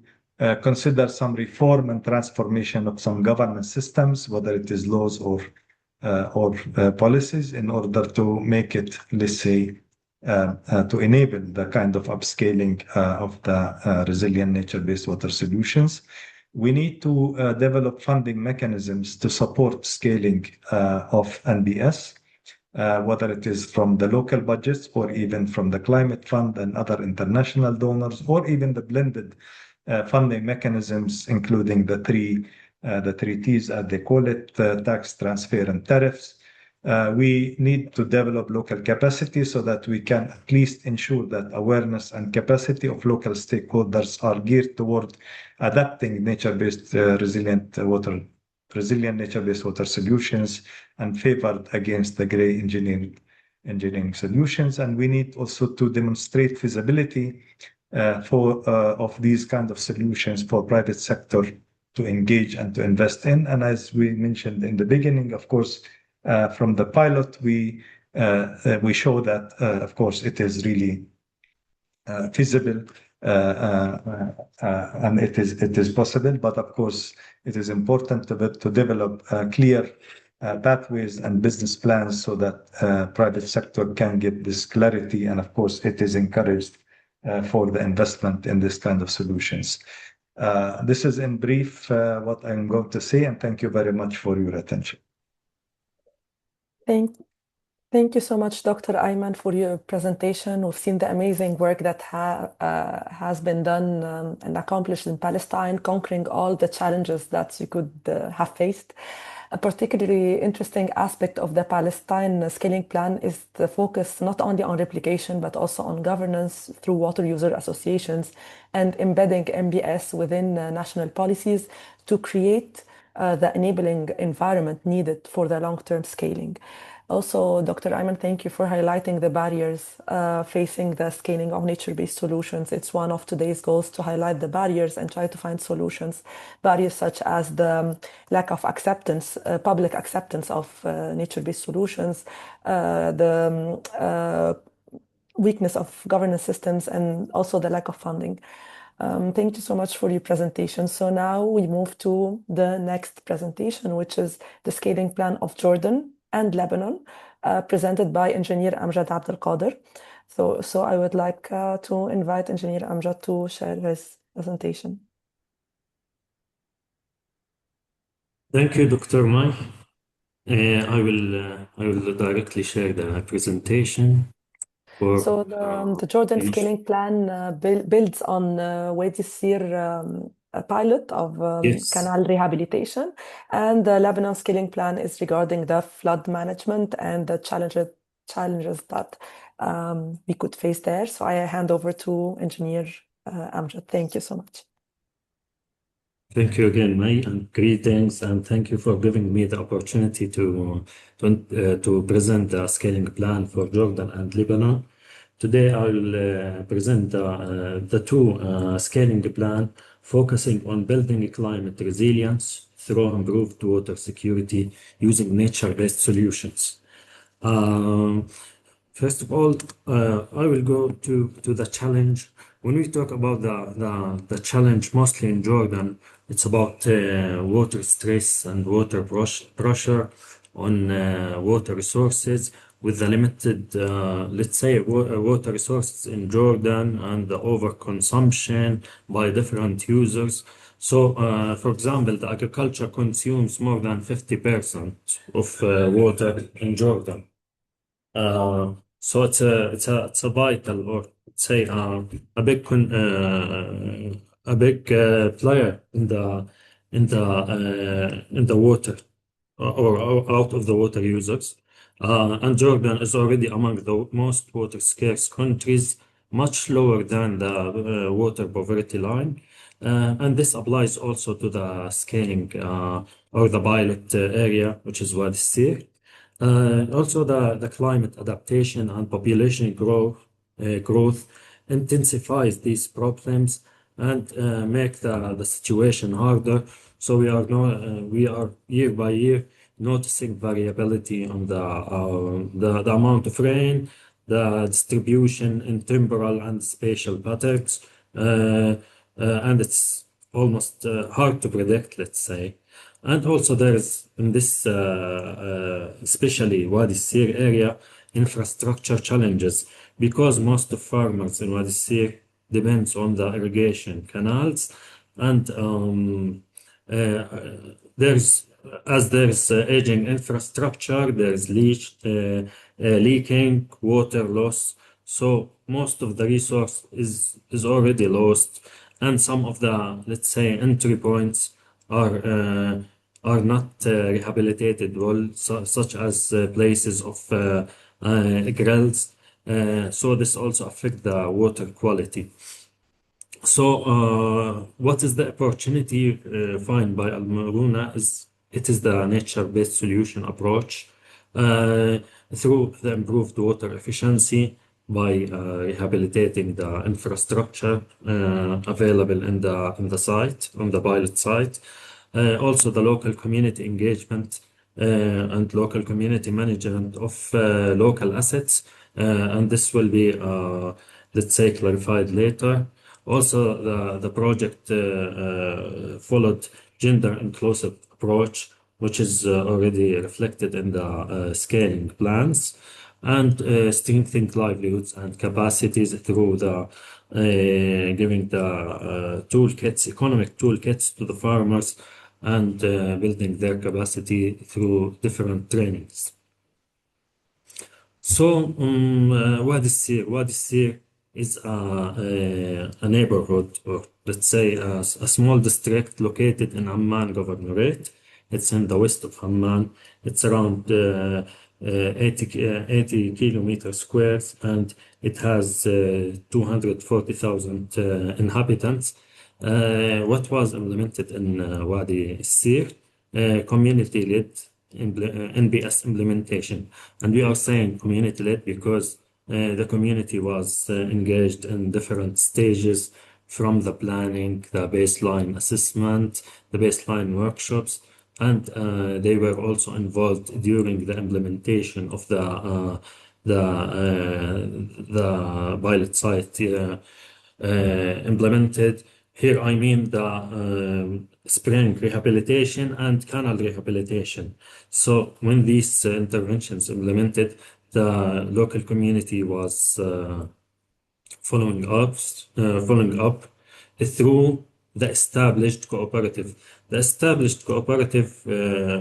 consider some reform and transformation of some governance systems, whether it is laws or policies, in order to make it, let's say, to enable the kind of upscaling of the resilient nature-based water solutions. We need to develop funding mechanisms to support scaling of NBS, whether it is from the local budgets or even from the climate fund and other international donors, or even the blended funding mechanisms, including the three T's, as they call it, tax, transfer, and tariffs. We need to develop local capacity so that we can at least ensure that awareness and capacity of local stakeholders are geared toward adapting nature-based resilient nature-based water solutions and favored against the gray engineering solutions. And we need also to demonstrate feasibility of these kind of solutions for private sector to engage and to invest in. And as we mentioned in the beginning, of course, from the pilot, we show that, of course, it is really feasible and it is possible. But of course, it is important to develop clear pathways and business plans so that private sector can get this clarity. And of course, it is encouraged for the investment in this kind of solutions. This is in brief what I'm going to say, and thank you very much for your attention. Thank you so much, Dr. Ayman, for your presentation. We've seen the amazing work that has been done and accomplished in Palestine, conquering all the challenges that you could have faced. A particularly interesting aspect of the Palestine scaling plan is the focus not only on replication, but also on governance through water user associations and embedding MBS within national policies to create the enabling environment needed for the long-term scaling. Also, Dr. Ayman, thank you for highlighting the barriers facing the scaling of nature-based solutions. It's one of today's goals to highlight the barriers and try to find solutions. Barriers such as the lack of acceptance, public acceptance of nature-based solutions, the weakness of governance systems, and also the lack of funding. Thank you so much for your presentation. So now we move to the next presentation, which is the scaling plan of Jordan and Lebanon, presented by Engineer Amjad Abdelkader. So I would like to invite Engineer Amjad to share his presentation. Thank you, Dr. Mai. I will directly share the presentation. So the Jordan scaling plan builds on Wadi Sir a pilot of Yes. canal rehabilitation, and the Lebanon scaling plan is regarding the flood management and the challenges that we could face there. So I hand over to Engineer Amjad. Thank you so much. Thank you again, May, and greetings, and thank you for giving me the opportunity to present the scaling plan for Jordan and Lebanon. Today, I will present the two scaling plan focusing on building climate resilience through improved water security using nature-based solutions. First of all, I will go to the challenge. When we talk about the challenge, mostly in Jordan, it's about water stress and water pressure on water resources with the limited, let's say, water resources in Jordan and the overconsumption by different users. So, for example, the agriculture consumes more than 50% of water in Jordan. So it's a vital, or say a big player in the water or out of the water users. And Jordan is already among the most water scarce countries, much lower than the water poverty line. And this applies also to the scaling or the pilot area, which is Wadi Sir. Also, the climate adaptation and population growth intensifies these problems and make the situation harder. So we are year by year noticing variability on the amount of rain, the distribution in temporal and spatial patterns, and it's almost hard to predict, let's say. And also there is in this, especially Wadi Sir area, infrastructure challenges because most of farmers in Wadi Sir depends on the irrigation canals, and there's aging infrastructure, there's leaking, water loss. So most of the resource is already lost, and some of the, let's say, entry points are not rehabilitated well, such as places of grills. So this also affect the water quality. So what is the opportunity found by Al Murunah is the nature-based solution approach through the improved water efficiency by rehabilitating the infrastructure available in the site, on the pilot site. Also the local community engagement and local community management of local assets, and this will be, let's say, clarified later. Also, the project followed gender inclusive approach, which is already reflected in the scaling plans, and strengthening livelihoods and capacities through the giving the toolkits, economic toolkits to the farmers, and building their capacity through different trainings. So, Wadi Sir is a neighborhood, or let's say a small district located in Amman Governorate. It's in the west of Amman. It's around 80 kilometers squares, and it has 240,000 inhabitants. What was implemented in Wadi Sir? Community-led NBS implementation. And we are saying community-led because the community was engaged in different stages, from the planning, the baseline assessment, the baseline workshops, and they were also involved during the implementation of the pilot site implemented. Here I mean the spring rehabilitation and canal rehabilitation. So when these interventions implemented, the local community was following up through the established cooperative. The established cooperative,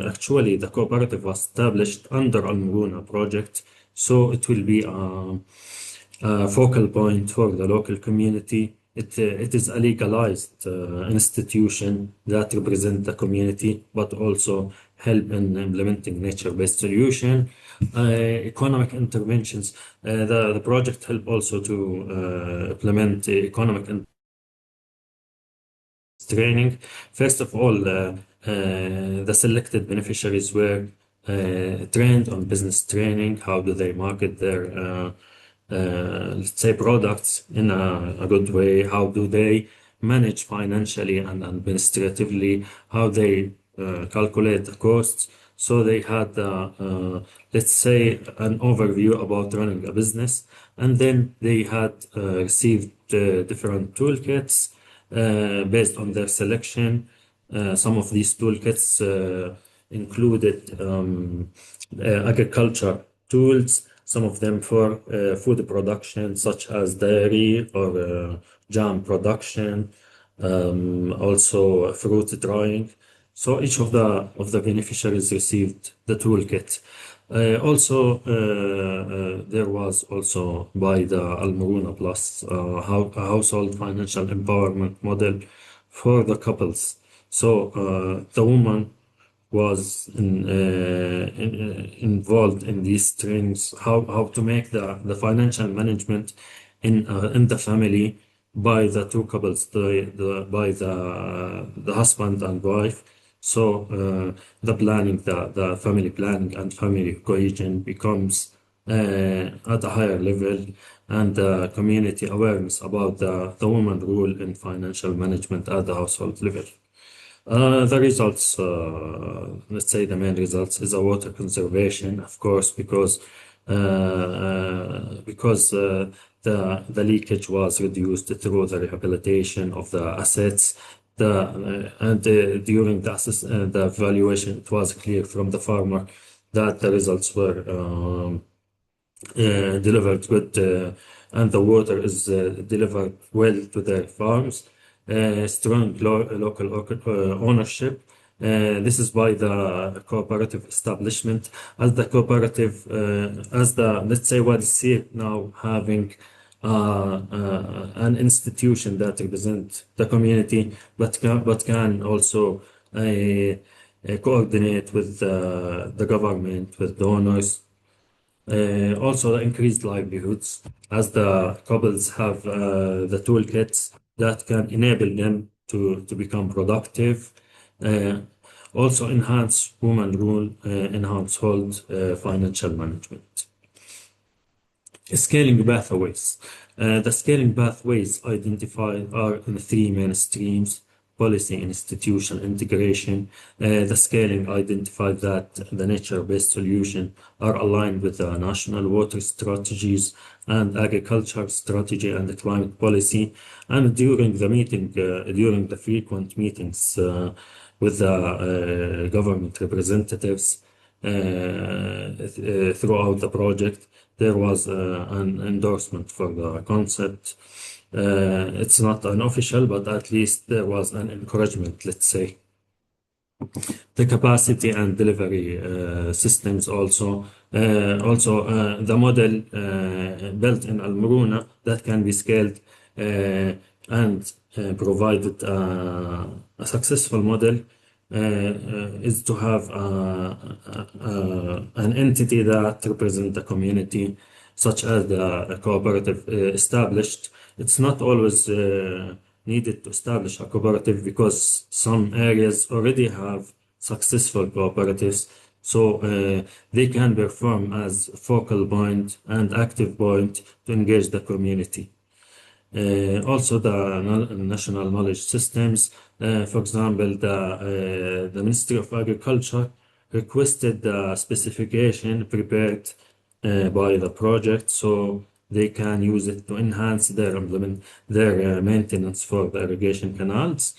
actually, the cooperative was established under Al Murunah project, so it will be a focal point for the local community. It is a legalized institution that represents the community, but also help in implementing nature-based solution, economic interventions. The project help also to implement economic training. First of all, the selected beneficiaries were trained on business training. How do they market their let's say products in a good way? How do they manage financially and administratively? How they calculate the costs? So they had, let's say, an overview about running a business, and then they had received different toolkits based on their selection. Some of these toolkits included agriculture tools, some of them for food production, such as dairy or jam production, also fruit drying. So each of the beneficiaries received the toolkit. Also, there was also by the Al Murunah Plus a household financial empowerment model for the couples. So the woman was involved in these trainings, how to make the financial management in the family by the two couples, by the husband and wife. So the planning, the family planning and family cohesion becomes at a higher level, and community awareness about the woman role in financial management at the household level. The results, let's say the main results is a water conservation, of course, because the leakage was reduced through the rehabilitation of the assets. During the evaluation, it was clear from the farmer that the results were delivered good, and the water is delivered well to their farms. Strong local ownership. This is by the cooperative establishment, as the cooperative, let's say what is here now having an institution that represents the community, but can also coordinate with the government, with donors. Also, increased livelihoods, as the couples have the toolkits that can enable them to become productive. Also, enhance woman role in household financial management. Scaling pathways. The scaling pathways identified are in three main streams: policy and institutional integration. The scaling identified that the nature-based solutions are aligned with the national water strategies and agriculture strategy and the climate policy. And during the frequent meetings with the government representatives throughout the project, there was an endorsement for the concept. It's not an official, but at least there was an encouragement, let's say. the capacity and delivery systems also. The model built in Al Murunah that can be scaled and provided a successful model is to have an entity that represents the community, such as the cooperative established. It's not always needed to establish a cooperative because some areas already have successful cooperatives, so they can perform as focal point and active point to engage the community. Also, the national knowledge systems, for example, the Ministry of Agriculture requested the specification prepared by the project so they can use it to enhance their maintenance for the irrigation canals.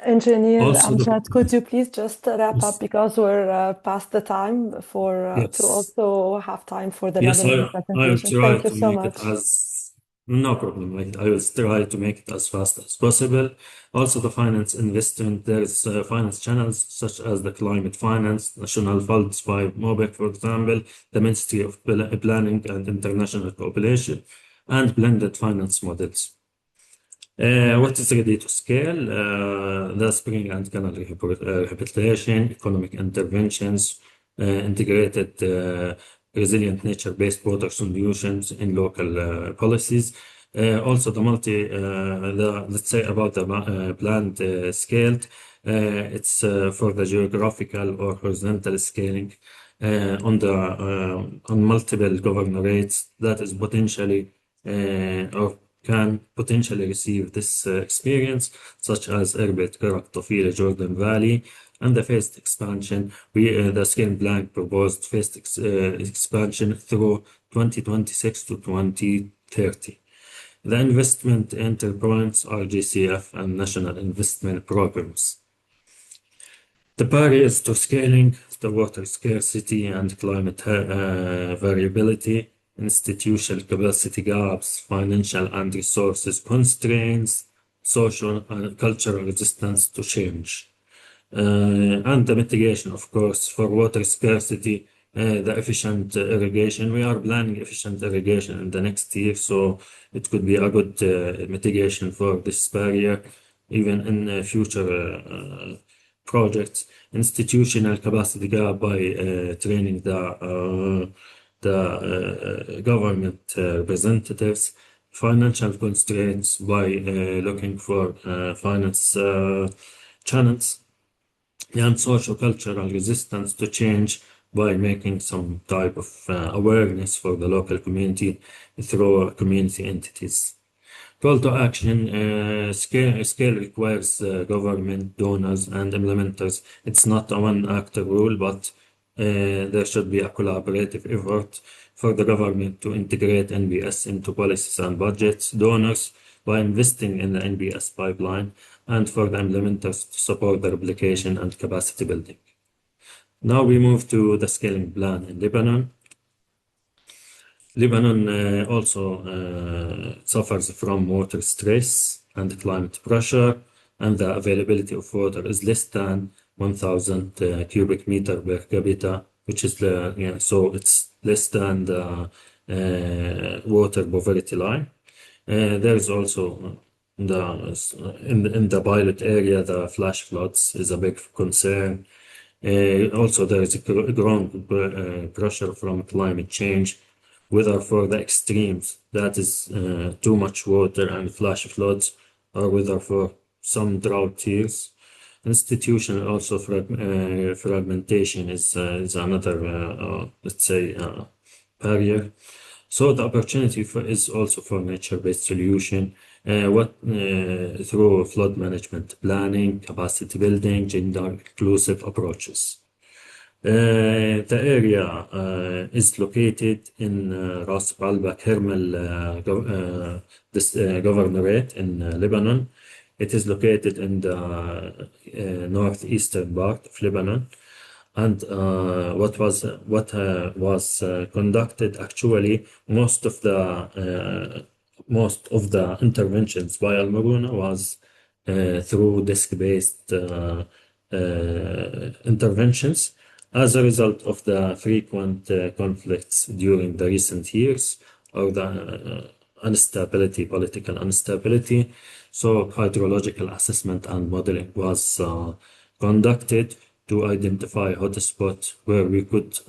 Engineer Also, Amjad, could you please just wrap yes, up because we're past the time for to yes. also have time for the Yes, webinar I will presentation. try Thank you to so make it much. no problem. I will try to make it as fast as possible. Also, the finance investment, there's finance channels such as the climate finance, national funds by MOBEC, for example, the Ministry of Planning and International Cooperation, and blended finance models. What is ready to scale? The spring and canal rehabilitation, economic interventions, integrated resilient nature-based water solutions in local policies. Also, let's say about the planned scaled, it's for the geographical or horizontal scaling on multiple governorates that is potentially or can potentially receive this experience, such as Irbit, Iraq, Tofila, Jordan Valley, and the phased expansion. The scale blank proposed phased expansion through 2026 to 2030. The investment enterprise, RGCF, and national investment programs. The barriers to scaling, the water scarcity and climate variability, institutional capacity gaps, financial and resources constraints, social and cultural resistance to change. And the mitigation, of course, for water scarcity, the efficient irrigation. We are planning efficient irrigation in the next year, so it could be a good mitigation for this barrier, even in future projects. Institutional capacity gap by training the government representatives. Financial constraints by looking for finance channels, and social cultural resistance to change by making some type of awareness for the local community through community entities. Call to action, scale requires government, donors, and implementers. It's not a one-actor rule, but there should be a collaborative effort for the government to integrate NBS into policies and budgets, donors by investing in the NBS pipeline, and for the implementers to support the replication and capacity building. Now we move to the scaling plan in Lebanon. Lebanon also suffers from water stress and climate pressure, and the availability of water is less than 1,000 cubic meter per capita, which is so it's less than the water poverty line. There is also in the pilot area, the flash floods is a big concern. Also, there is a growing pressure from climate change, whether for the extremes, that is too much water and flash floods, or whether for some drought years. Institutional also fragmentation is another, let's say, barrier. So the opportunity is also for nature-based solution, through flood management planning, capacity building, gender-inclusive approaches. The area is located in Ras Balba Hermel governorate in Lebanon. It is located in the northeastern part of Lebanon. And what was conducted actually, most of the interventions by Al Murunah was through desk-based interventions. As a result of the frequent conflicts during the recent years, or the political instability, so hydrological assessment and modeling was conducted to identify hotspots where we could,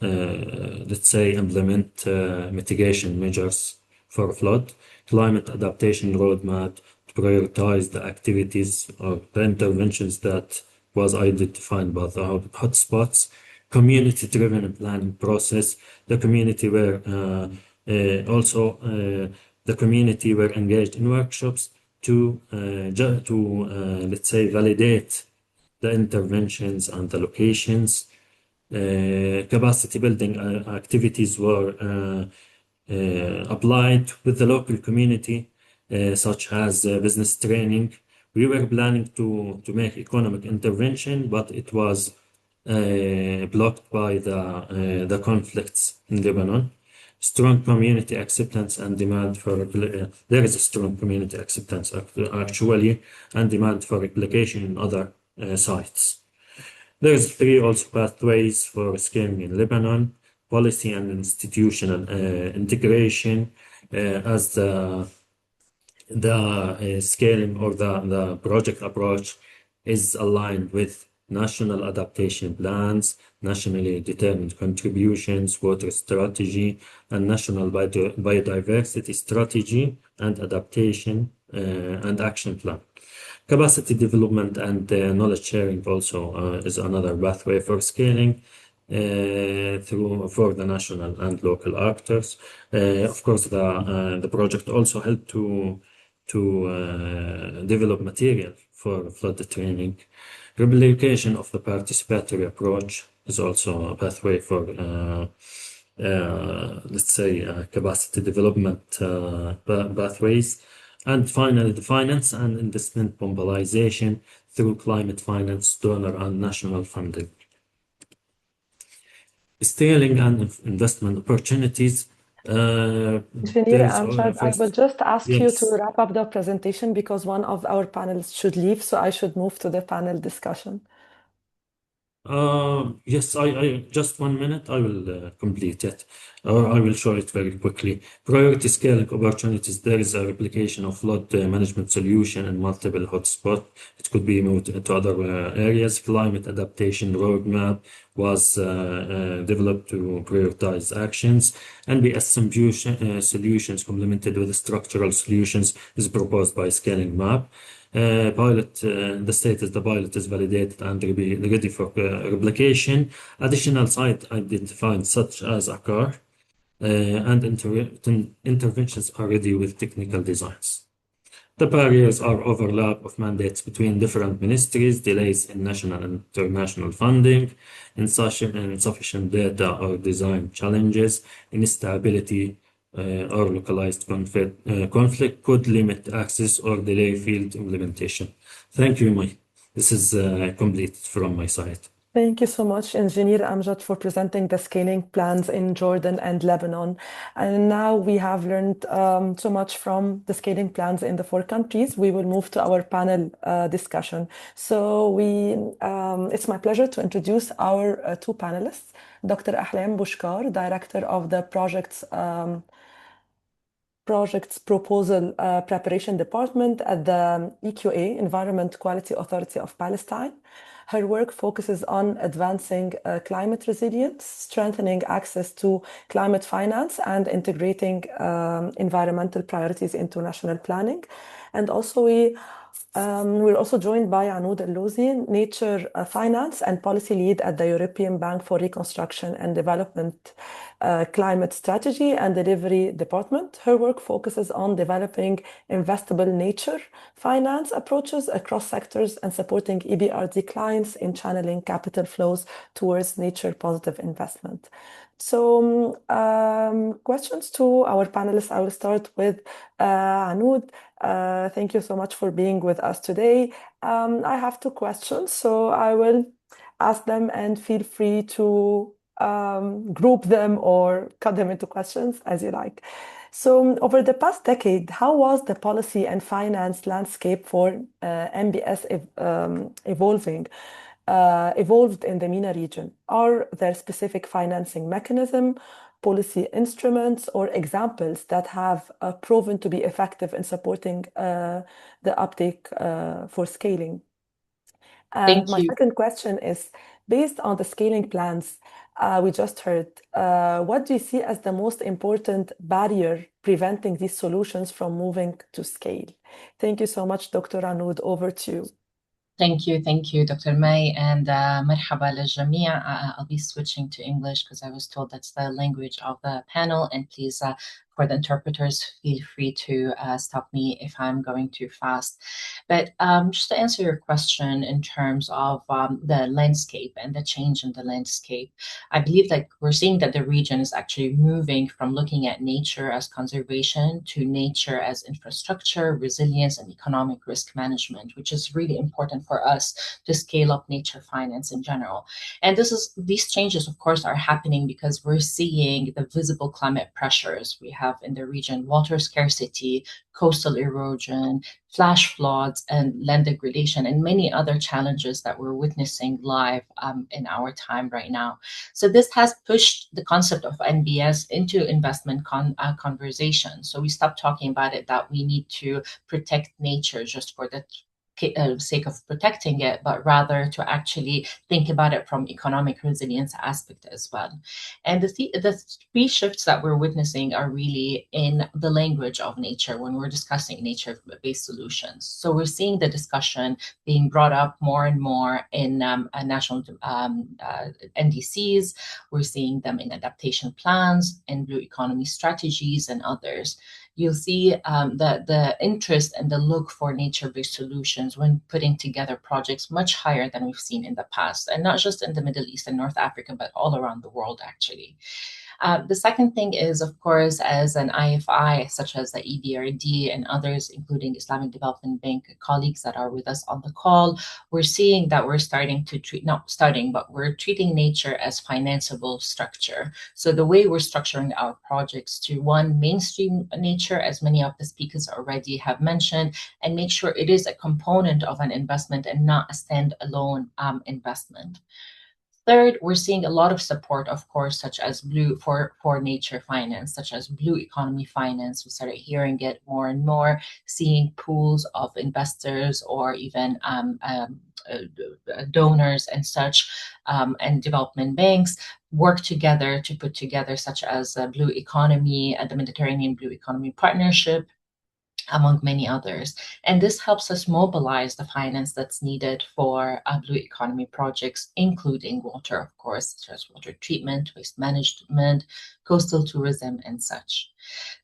let's say, implement mitigation measures for flood, climate adaptation roadmap to prioritize the activities or the interventions that was identified by the hotspots, community-driven planning process. The community were the community were engaged in workshops to let's say validate the interventions and the locations. Capacity building activities were applied with the local community, such as business training. We were planning to make economic intervention, but it was blocked by the conflicts in Lebanon. Strong community acceptance and demand for there is a strong community acceptance actually and demand for replication in other sites. There's three also pathways for scaling in Lebanon: policy and institutional integration, as the scaling or the project approach is aligned with national adaptation plans, nationally determined contributions, water strategy, and national biodiversity strategy and adaptation and action plan. Capacity development and knowledge sharing also is another pathway for scaling for the national and local actors. Of course, the project also helped to develop material for flood training. Replication of the participatory approach is also a pathway for let's say capacity development pathways. And finally, the finance and investment mobilization through climate finance, donor and national funding. Scaling and investment opportunities. Engineer Amjad, I will just ask you to Yes. wrap up the presentation because one of our panelists should leave, so I should move to the panel discussion. Yes, I just 1 minute, I will complete it, or I will show it very quickly. Priority scaling opportunities. There is a replication of flood management solution in multiple hotspots. It could be moved to other areas. Climate adaptation roadmap was developed to prioritize actions. NBS solutions complemented with structural solutions is proposed by scaling map. Pilot, the status the pilot is validated and ready for replication. Additional site identified such as a car and interventions are ready with technical designs. The barriers are overlap of mandates between different ministries, delays in national and international funding, insufficient data or design challenges, instability or localized conflict could limit access or delay field implementation. Thank you, Mai. This is complete from my side. Thank you so much, Engineer Amjad, for presenting the scaling plans in Jordan and Lebanon. And now we have learned so much from the scaling plans in the 4 countries. We will move to our panel discussion. So it's my pleasure to introduce our 2 panelists, Dr. Ahlam Bushkar, Director of the Projects Proposal Preparation Department at the EQA, Environment Quality Authority of Palestine. Her work focuses on advancing climate resilience, strengthening access to climate finance, and integrating environmental priorities into national planning. And also we're also joined by Anoud El-Lowzi, Nature Finance and Policy Lead at the European Bank for Reconstruction and Development Climate Strategy and Delivery Department. Her work focuses on developing investable nature finance approaches across sectors and supporting EBRD clients in channeling capital flows towards nature positive investment. So questions to our panelists. I will start with Anoud. Thank you so much for being with us today. I have 2 questions, so I will ask them and feel free to group them or cut them into questions as you like. So over the past decade, how was the policy and finance landscape for MBS evolved in the MENA region? Are there specific financing mechanism, policy instruments, or examples that have proven to be effective in supporting the uptake for scaling? Thank My you. second question is, based on the scaling plans we just heard, what do you see as the most important barrier preventing these solutions from moving to scale? Thank you so much, Dr. Anoud. Over to you. Thank you, Dr. May, and مرحبا للجميع. I'll be switching to English because I was told that's the language of the panel, and please, for the interpreters, feel free to stop me if I'm going too fast. But just to answer your question in terms of the landscape and the change in the landscape, I believe that we're seeing that the region is actually moving from looking at nature as conservation to nature as infrastructure, resilience, and economic risk management, which is really important for us to scale up nature finance in general. And these changes, of course, are happening because we're seeing the visible climate pressures we have in the region: water scarcity, coastal erosion, flash floods, and land degradation, and many other challenges that we're witnessing live in our time right now. So this has pushed the concept of NBS into investment conversation. So we stopped talking about it that we need to protect nature just for the sake of protecting it, but rather to actually think about it from economic resilience aspect as well. And the three shifts that we're witnessing are really in the language of nature when we're discussing nature-based solutions. So we're seeing the discussion being brought up more and more in national NDCs. We're seeing them in adaptation plans and blue economy strategies and others. You'll see that the interest and the look for nature-based solutions when putting together projects much higher than we've seen in the past, and not just in the Middle East and North Africa, but all around the world, actually. The second thing is, of course, as an IFI, such as the EBRD and others, including Islamic Development Bank colleagues that are with us on the call, we're seeing that we're we're treating nature as financeable structure. So the way we're structuring our projects to, one, mainstream nature, as many of the speakers already have mentioned, and make sure it is a component of an investment and not a standalone investment. Third, we're seeing a lot of support, of course, such as for nature finance, such as blue economy finance. We started hearing it more and more, seeing pools of investors or even donors and such, and development banks work together to put together, such as blue economy, the Mediterranean Blue Economy Partnership, among many others. And this helps us mobilize the finance that's needed for blue economy projects, including water, of course, such as water treatment, waste management, coastal tourism, and such.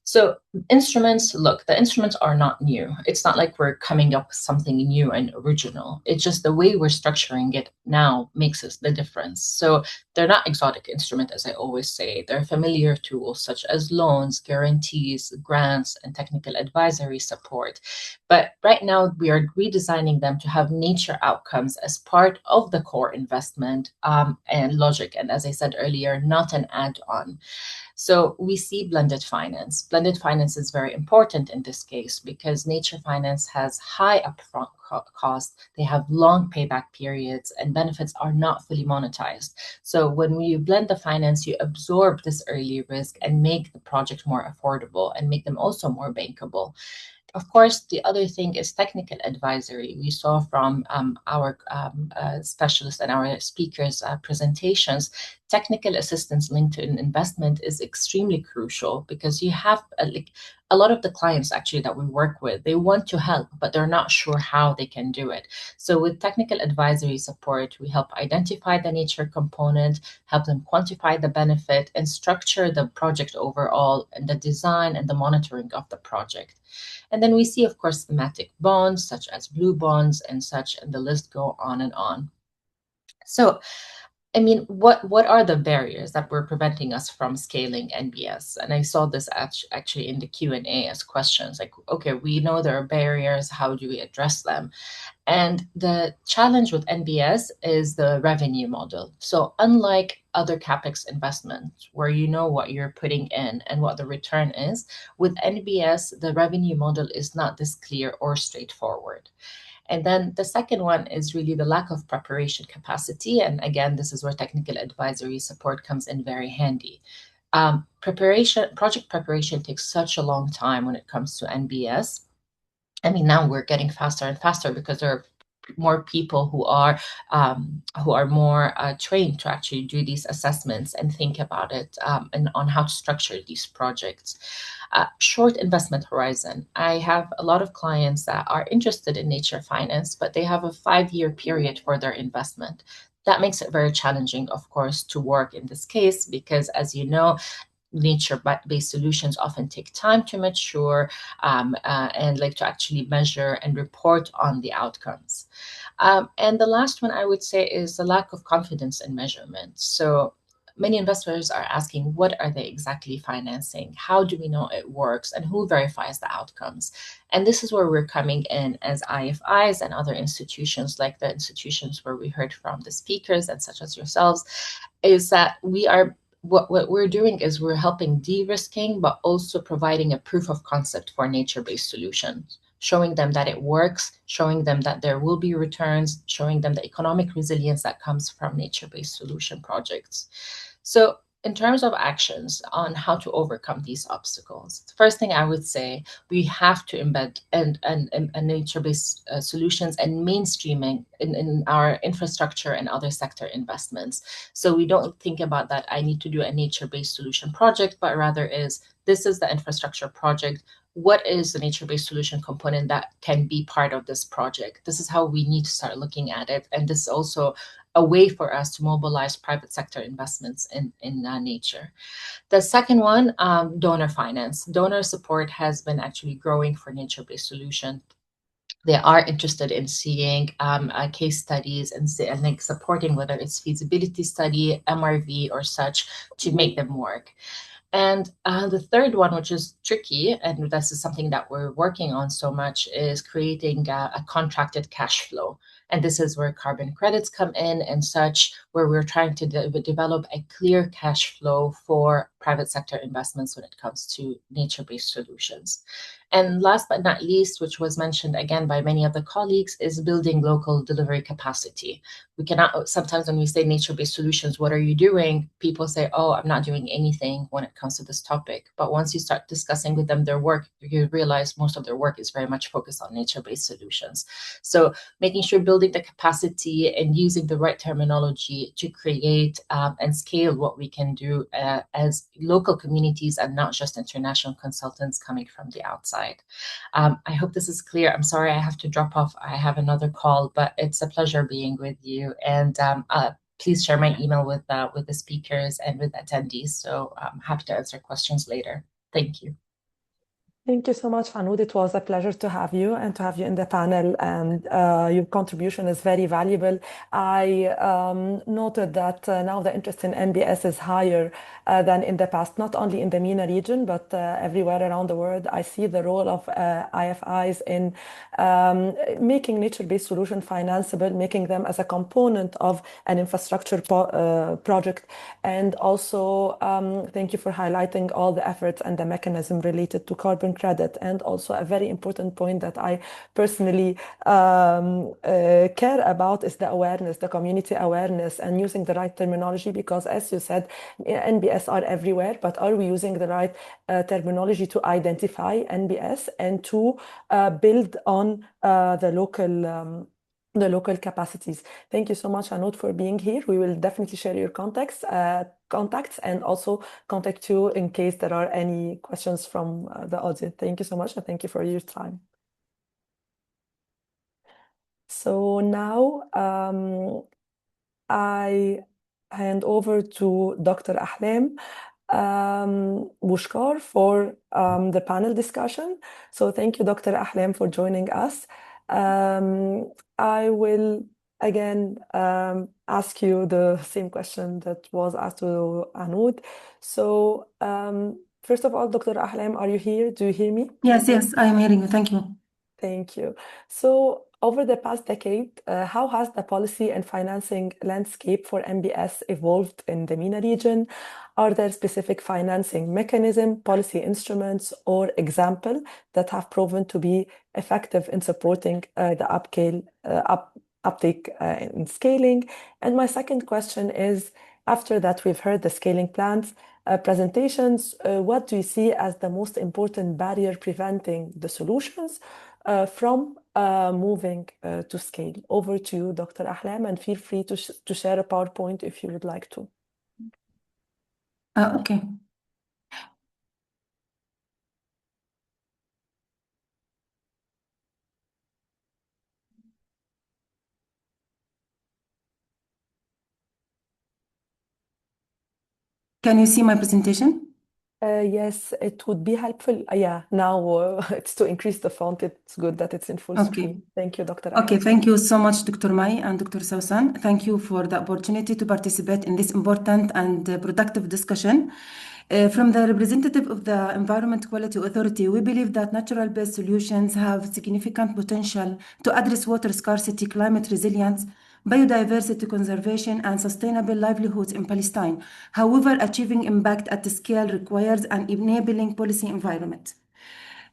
So instruments, look, the instruments are not new. It's not like we're coming up with something new and original. It's just the way we're structuring it now makes us the difference. So they're not exotic instruments, as I always say. They're familiar tools such as loans, guarantees, grants, and technical advisory support. But right now we are redesigning them to have nature outcomes as part of the core investment and logic. And as I said earlier, not an add-on. So we see blended finance. Blended finance is very important in this case because nature finance has high upfront costs. They have long payback periods and benefits are not fully monetized. So when you blend the finance, you absorb this early risk and make the project more affordable and make them also more bankable. Of course, the other thing is technical advisory. We saw from our specialists and our speakers' presentations, technical assistance linked to an investment is extremely crucial because you have a lot of the clients actually that we work with, they want to help, but they're not sure how they can do it. So with technical advisory support, we help identify the nature component, help them quantify the benefit, and structure the project overall and the design and the monitoring of the project. And then we see, of course, thematic bonds, such as blue bonds and such, and the list go on and on. So I mean, what are the barriers that were preventing us from scaling NBS? And I saw this actually in the Q&A as questions, like, okay, we know there are barriers, how do we address them? And the challenge with NBS is the revenue model. So unlike other CapEx investments, where you know what you're putting in and what the return is, with NBS, the revenue model is not this clear or straightforward. And then the second one is really the lack of preparation capacity. And again, this is where technical advisory support comes in very handy. Project preparation takes such a long time when it comes to NBS. I mean, now we're getting faster and faster because there are more people who are more trained to actually do these assessments and think about it and on how to structure these projects. Short investment horizon. I have a lot of clients that are interested in nature finance, but they have a 5-year period for their investment. That makes it very challenging, of course, to work in this case, because as you know, nature-based solutions often take time to mature and like to actually measure and report on the outcomes. And the last one I would say is the lack of confidence in measurement. So many investors are asking, what are they exactly financing? How do we know it works? And who verifies the outcomes? And this is where we're coming in as IFIs and other institutions, like the institutions where we heard from the speakers and such as yourselves, is that what we're doing is we're helping de-risking, but also providing a proof of concept for nature-based solutions, showing them that it works, showing them that there will be returns, showing them the economic resilience that comes from nature-based solution projects. So in terms of actions on how to overcome these obstacles, the first thing I would say, we have to embed and nature-based solutions and mainstreaming in our infrastructure and other sector investments. So we don't think about that I need to do a nature-based solution project, but rather this is the infrastructure project. What is the nature-based solution component that can be part of this project? This is how we need to start looking at it. And this is also a way for us to mobilize private sector investments in nature. The second one, donor finance. Donor support has been actually growing for nature-based solutions. They are interested in seeing case studies and like supporting whether it's feasibility study, MRV or such to make them work. And the third one, which is tricky, and this is something that we're working on so much, is creating a contracted cash flow. And this is where carbon credits come in and such, where we're trying to develop a clear cash flow for private sector investments when it comes to nature-based solutions. And last but not least, which was mentioned again by many of the colleagues, is building local delivery capacity. We cannot, sometimes when we say nature-based solutions, what are you doing? People say, oh, I'm not doing anything when it comes to this topic. But once you start discussing with them their work, you realize most of their work is very much focused on nature-based solutions. So making sure building the capacity and using the right terminology to create and scale what we can do as local communities and not just international consultants coming from the outside. I hope this is clear. I'm sorry I have to drop off. I have another call, but it's a pleasure being with you. And please share my email with the speakers and with attendees. So I'm happy to answer questions later. Thank you. Thank you so much, Hanoud. It was a pleasure to have you and to have you in the panel, and your contribution is very valuable. I noted that now the interest in NBS is higher than in the past, not only in the MENA region, but everywhere around the world. I see the role of IFIs in making nature-based solutions financeable, making them as a component of an infrastructure project. And also, thank you for highlighting all the efforts and the mechanism related to carbon credit. And also a very important point that I personally care about is the awareness, the community awareness, and using the right terminology, because as you said, NBS are everywhere, but are we using the right terminology to identify NBS and to build on the local capacities? Thank you so much, Hanoud, for being here. We will definitely share your contacts and also contact you in case there are any questions from the audience. Thank you so much, and thank you for your time. So now I hand over to Dr. Ahlam Bushkar for the panel discussion. So thank you, Dr. Ahlam, for joining us. I will again ask you the same question that was asked to Anoud. So first of all, Dr. Ahlam, are you here? Do you hear me? Yes, I am hearing you. Thank you. Thank you. So over the past decade, how has the policy and financing landscape for MBS evolved in the MENA region? Are there specific financing mechanism, policy instruments, or example that have proven to be effective in supporting the uptake in scaling? And my second question is, after that we've heard the scaling plans, presentations, what do you see as the most important barrier preventing the solutions from moving to scale? Over to you, Dr. Ahlam, and feel free to share a PowerPoint if you would like to. Okay. Can you see my presentation? Yes, it would be helpful. Yeah, now it's to increase the font. It's good that it's in full screen. Thank you, Dr. Ahmed. Okay, thank you so much, Dr. Mai and Dr. Sausan. Thank you for the opportunity to participate in this important and productive discussion. From the representative of the Environment Quality Authority, we believe that natural-based solutions have significant potential to address water scarcity, climate resilience, biodiversity conservation, and sustainable livelihoods in Palestine. However, achieving impact at the scale requires an enabling policy environment.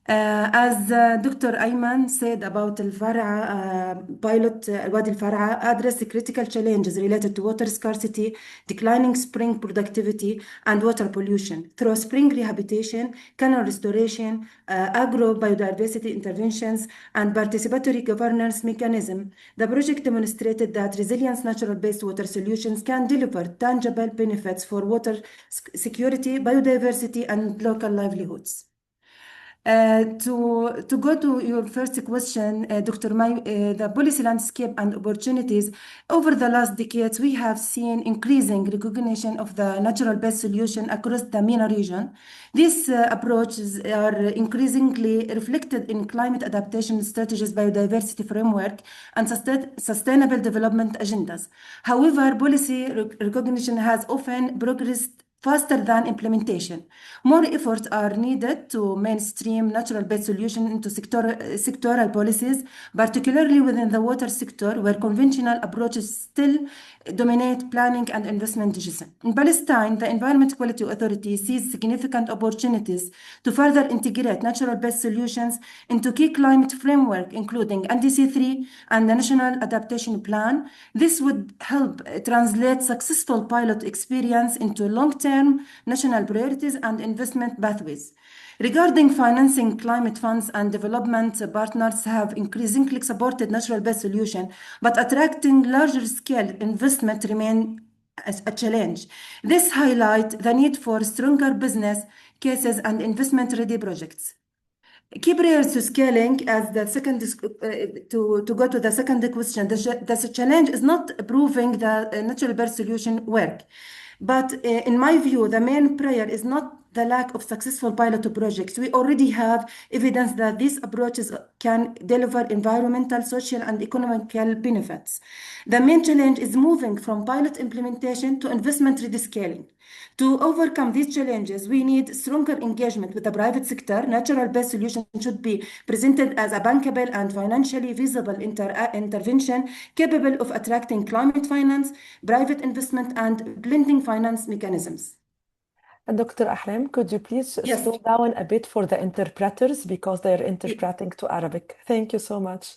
As Dr. Ayman said about Al-Far'a pilot, Wadi Al-Far'a addressed critical challenges related to water scarcity, declining spring productivity, and water pollution through spring rehabilitation, canal restoration, agro-biodiversity interventions, and participatory governance mechanism. The project demonstrated that resilient natural-based water solutions can deliver tangible benefits for water security, biodiversity, and local livelihoods. To go to your first question, Dr. Mai, the policy landscape and opportunities. Over the last decades, we have seen increasing recognition of the natural-based solution across the MENA region. These approaches are increasingly reflected in climate adaptation strategies, biodiversity framework, and sustainable development agendas. However, policy recognition has often progressed faster than implementation. More efforts are needed to mainstream natural-based solutions into sectoral policies, particularly within the water sector, where conventional approaches still dominate planning and investment decisions. In Palestine, the Environment Quality Authority sees significant opportunities to further integrate natural-based solutions into key climate framework, including NDC3 and the National Adaptation Plan. This would help translate successful pilot experience into long-term national priorities and investment pathways. Regarding financing, climate funds and development partners have increasingly supported natural-based solutions, but attracting larger-scale investment remains a challenge. This highlights the need for stronger business cases and investment-ready projects. Key barriers to scaling, as the second to go to the second question, the challenge is not proving the natural-based solution work. But in my view, the main barrier is not the lack of successful pilot projects. We already have evidence that these approaches can deliver environmental, social, and economical benefits. The main challenge is moving from pilot implementation to investment-ready scaling. To overcome these challenges, we need stronger engagement with the private sector. Natural-based solutions should be presented as a bankable and financially feasible intervention capable of attracting climate finance, private investment, and blending finance mechanisms. And Dr. Ahlam, could you please slow down a bit for the interpreters because they're interpreting to Arabic? Thank you so much.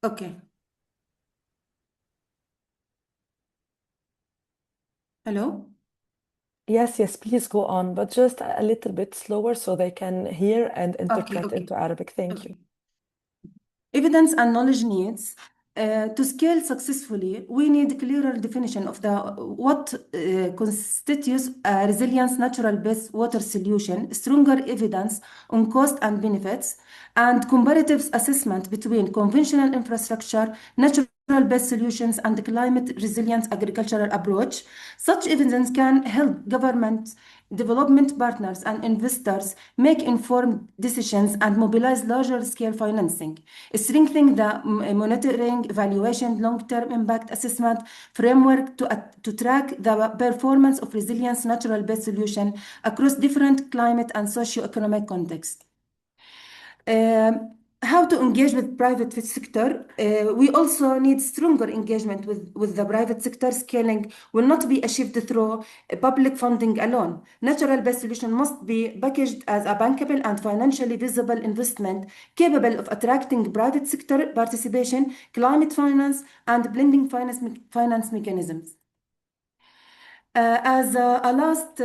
Okay. Hello? Yes, please go on, but just a little bit slower so they can hear and interpret into Arabic. Thank you. Evidence and knowledge needs. To scale successfully, we need clearer definition of what constitutes a resilient natural-based water solution, stronger evidence on cost and benefits, and comparative assessment between conventional infrastructure, natural best solutions and climate resilience agricultural approach. Such evidence can help government, development partners, and investors make informed decisions and mobilize larger scale financing, strengthening the monitoring, evaluation, long-term impact assessment framework to track the performance of resilience natural-based solution across different climate and socio-economic contexts. How to engage with private sector. We also need stronger engagement with the private sector. Scaling will not be achieved through public funding alone. Natural-based solution must be packaged as a bankable and financially visible investment capable of attracting private sector participation, climate finance, and blending finance mechanisms. As a last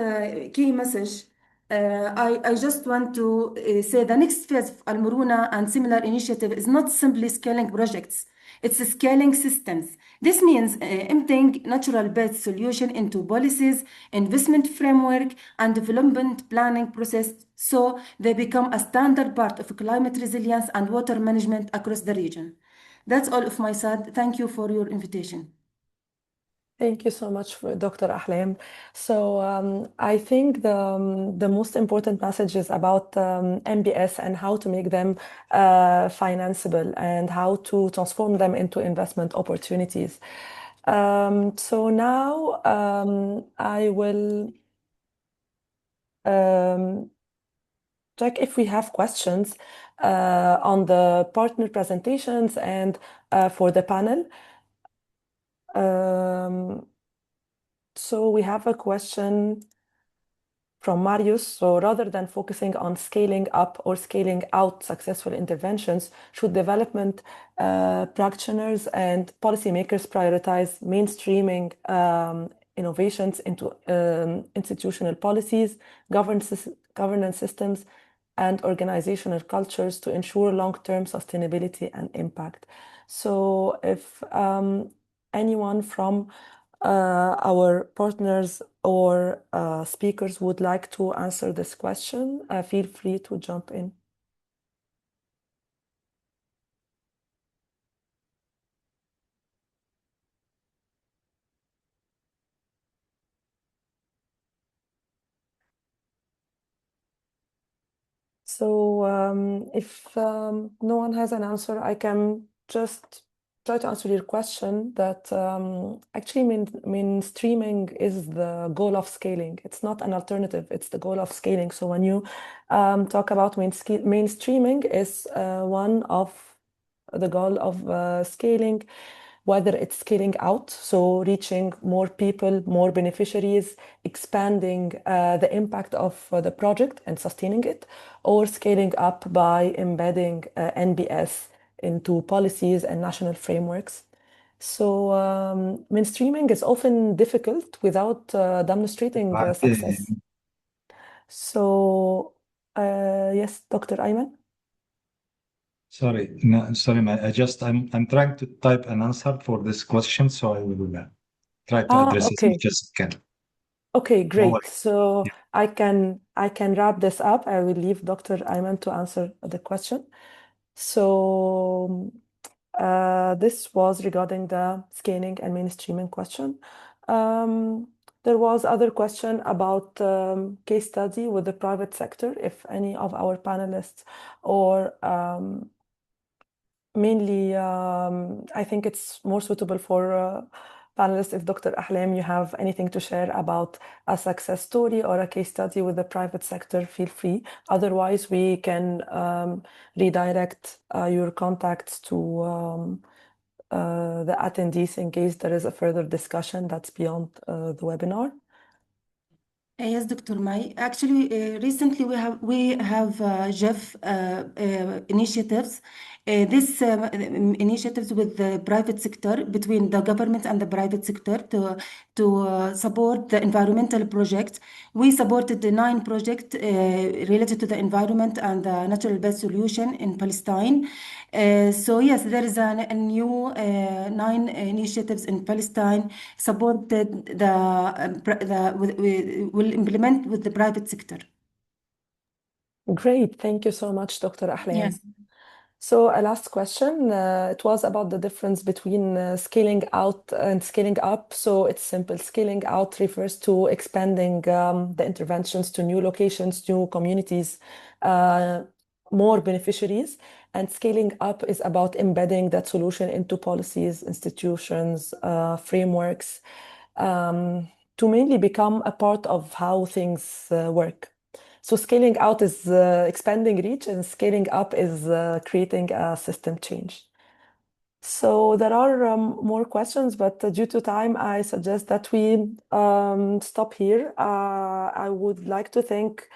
key message, I just want to say the next phase of Al-Murunah and similar initiative is not simply scaling projects, it's scaling systems. This means emptying natural-based solution into policies, investment framework, and development planning process so they become a standard part of climate resilience and water management across the region. That's all of my side. Thank you for your invitation. Thank you so much, Dr. Ahlam. So I think the most important message is about MBS and how to make them financeable and how to transform them into investment opportunities. So now I will check if we have questions on the partner presentations and for the panel. So we have a question from Marius. So rather than focusing on scaling up or scaling out successful interventions, should development practitioners and policymakers prioritize mainstreaming innovations into institutional policies, governance systems, and organizational cultures to ensure long-term sustainability and impact? So if anyone from our partners or speakers would like to answer this question, feel free to jump in. So if no one has an answer, I can just try to answer your question that actually mainstreaming is the goal of scaling. It's not an alternative, it's the goal of scaling. So when you talk about mainstreaming is one of the goal of scaling, whether it's scaling out, so reaching more people, more beneficiaries, expanding the impact of the project and sustaining it, or scaling up by embedding NBS into policies and national frameworks. So mainstreaming is often difficult without demonstrating success. So yes, Dr. Ayman? Sorry, no, sorry, I'm trying to type an answer for this question, so I will try to address it as much as I can. Okay, great. So Yeah. I can wrap this up. I will leave Dr. Ayman to answer the question. So this was regarding the scaling and mainstreaming question. There was other question about case study with the private sector, if any of our panelists or mainly, I think it's more suitable for panelists. If Dr. Ahlam, you have anything to share about a success story or a case study with the private sector, feel free. Otherwise, we can redirect your contacts to the attendees in case there is a further discussion that's beyond the webinar. Yes, Dr. Mai. Actually, recently we have Jeff initiatives. These initiatives with the private sector, between the government and the private sector, to support the environmental projects. We supported the 9 projects related to the environment and the natural-based solution in Palestine. So yes, there is a new 9 initiatives in Palestine supported will implement with the private sector. Great, thank you so much, Dr. Ahlam. Yes. So a last question, it was about the difference between scaling out and scaling up. So it's simple. Scaling out refers to expanding the interventions to new locations, new communities, more beneficiaries. And scaling up is about embedding that solution into policies, institutions, frameworks, to mainly become a part of how things work. So scaling out is expanding reach, and scaling up is creating a system change. So there are more questions, but due to time, I suggest that we stop here. I would like to thank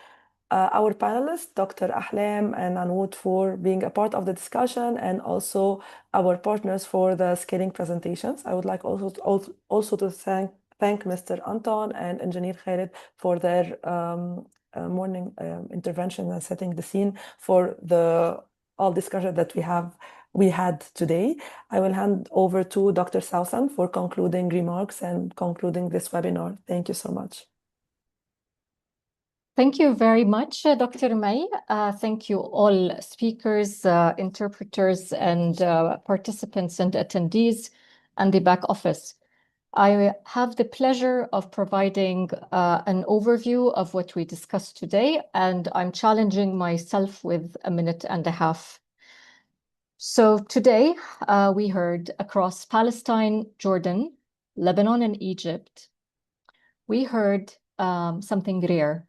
our panelists, Dr. Ahlam and Anoud, for being a part of the discussion, and also our partners for the scaling presentations. I would like also to thank Mr. Anton and Engineer Khaled for their morning intervention and setting the scene for all discussion that we had today. I will hand over to Dr. Sausan for concluding remarks and concluding this webinar. Thank you so much. Thank you very much, Dr. May. Thank you all speakers, interpreters, and participants and attendees, and the back office. I have the pleasure of providing an overview of what we discussed today, and I'm challenging myself with a minute and a half. So today, we heard across Palestine, Jordan, Lebanon, and Egypt, we heard something rare.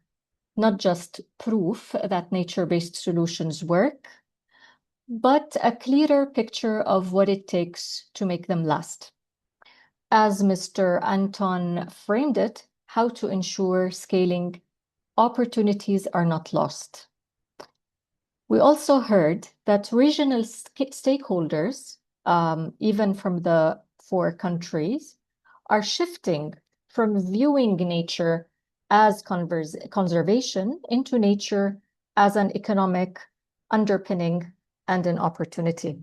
Not just proof that nature-based solutions work, but a clearer picture of what it takes to make them last. As Mr. Anton framed it, how to ensure scaling opportunities are not lost. We also heard that regional stakeholders, even from the 4 countries, are shifting from viewing nature as conservation into nature as an economic underpinning and an opportunity.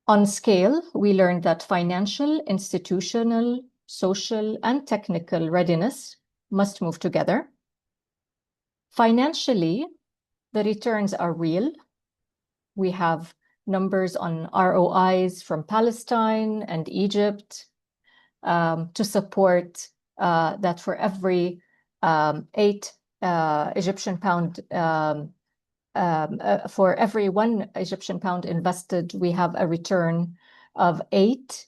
On scale, we learned that financial, institutional, social, and technical readiness must move together. Financially, the returns are real. We have numbers on ROIs from Palestine and Egypt to support that for every 8 Egyptian pound, for every 1 Egyptian pound invested, we have a return of 8.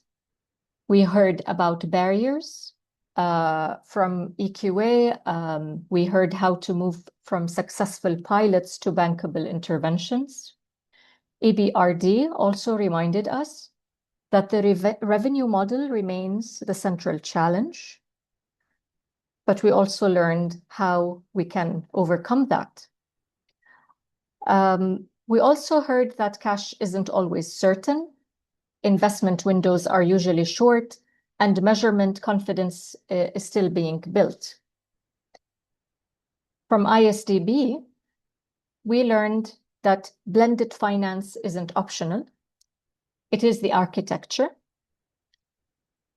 We heard about barriers from EQA. We heard how to move from successful pilots to bankable interventions. EBRD also reminded us that the revenue model remains the central challenge, but we also learned how we can overcome that. We also heard that cash isn't always certain. Investment windows are usually short, and measurement confidence is still being built. From ISDB, we learned that blended finance isn't optional. It is the architecture.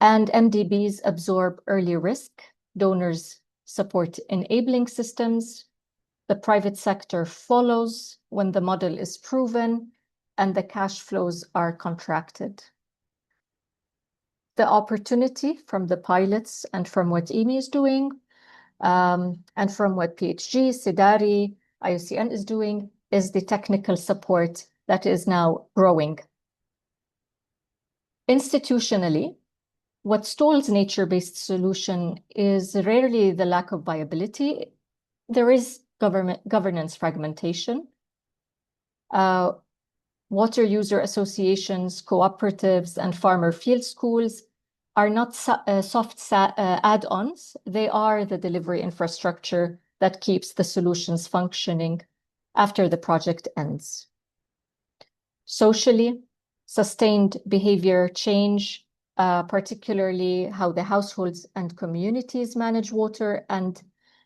And MDBs absorb early risk. Donors support enabling systems. The private sector follows when the model is proven and the cash flows are contracted. The opportunity from the pilots and from what IWMI is doing, and from what PHG, SIDARI, IUCN is doing, is the technical support that is now growing. Institutionally, what stalls nature-based solution is rarely the lack of viability. There is governance fragmentation. Water user associations, cooperatives, and farmer field schools are not soft add-ons. They are the delivery infrastructure that keeps the solutions functioning after the project ends. Socially, sustained behavior change, particularly how the households and communities manage water and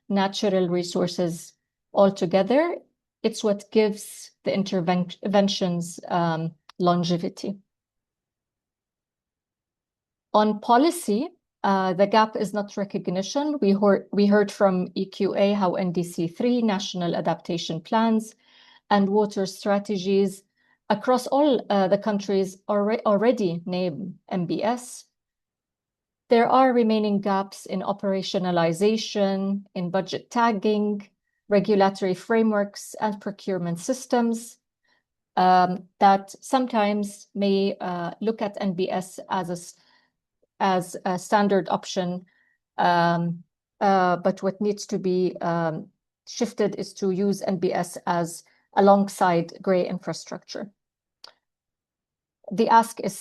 natural resources altogether, it's what gives the interventions longevity. On policy, the gap is not recognition. We heard from EQA how NDC 3 national adaptation plans and water strategies across all the countries already name MBS. There are remaining gaps in operationalization, in budget tagging, regulatory frameworks, and procurement systems that sometimes may look at NBS as a standard option, but what needs to be shifted is to use NBS as alongside gray infrastructure. The ask is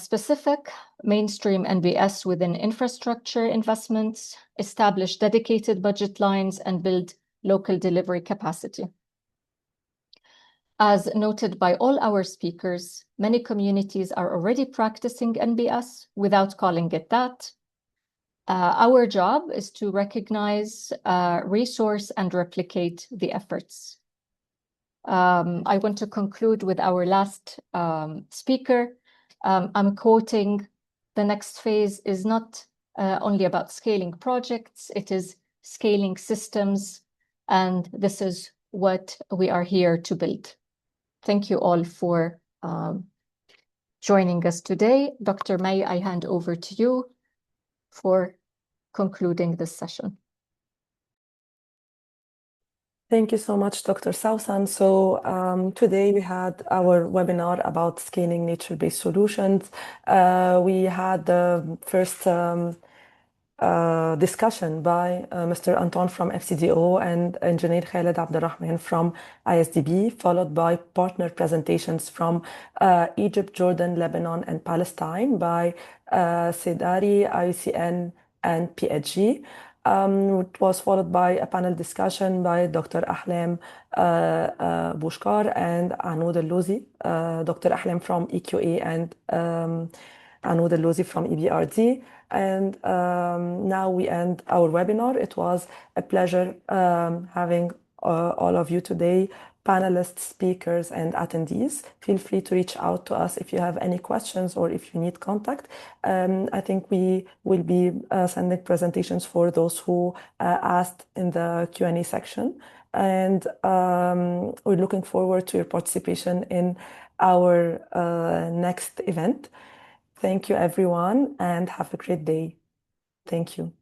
specific: mainstream NBS within infrastructure investments, establish dedicated budget lines, and build local delivery capacity. As noted by all our speakers, many communities are already practicing NBS without calling it that. Our job is to recognize, resource, and replicate the efforts. I want to conclude with our last speaker. I'm quoting, "The next phase is not only about scaling projects, it is scaling systems, and this is what we are here to build." Thank you all for joining us today. Dr. May, I hand over to you for concluding this session. Thank you so much, Dr. Sausan. So today we had our webinar about scaling nature-based solutions. We had the first discussion by Mr. Anton from FCDO and Engineer Khaled Abdurrahman from ISDB, followed by partner presentations from Egypt, Jordan, Lebanon, and Palestine by Sedari, IUCN, and PHG. It was followed by a panel discussion by Dr. Ahlam Bushkar and Anoud Al-Louzi, Dr. Ahlam from EQA and Anoud Al-Louzi from EBRD. And now we end our webinar. It was a pleasure having all of you today, panelists, speakers, and attendees. Feel free to reach out to us if you have any questions or if you need contact. I think we will be sending presentations for those who asked in the Q&A section. And we're looking forward to your participation in our next event. Thank you, everyone, and have a great day. Thank you.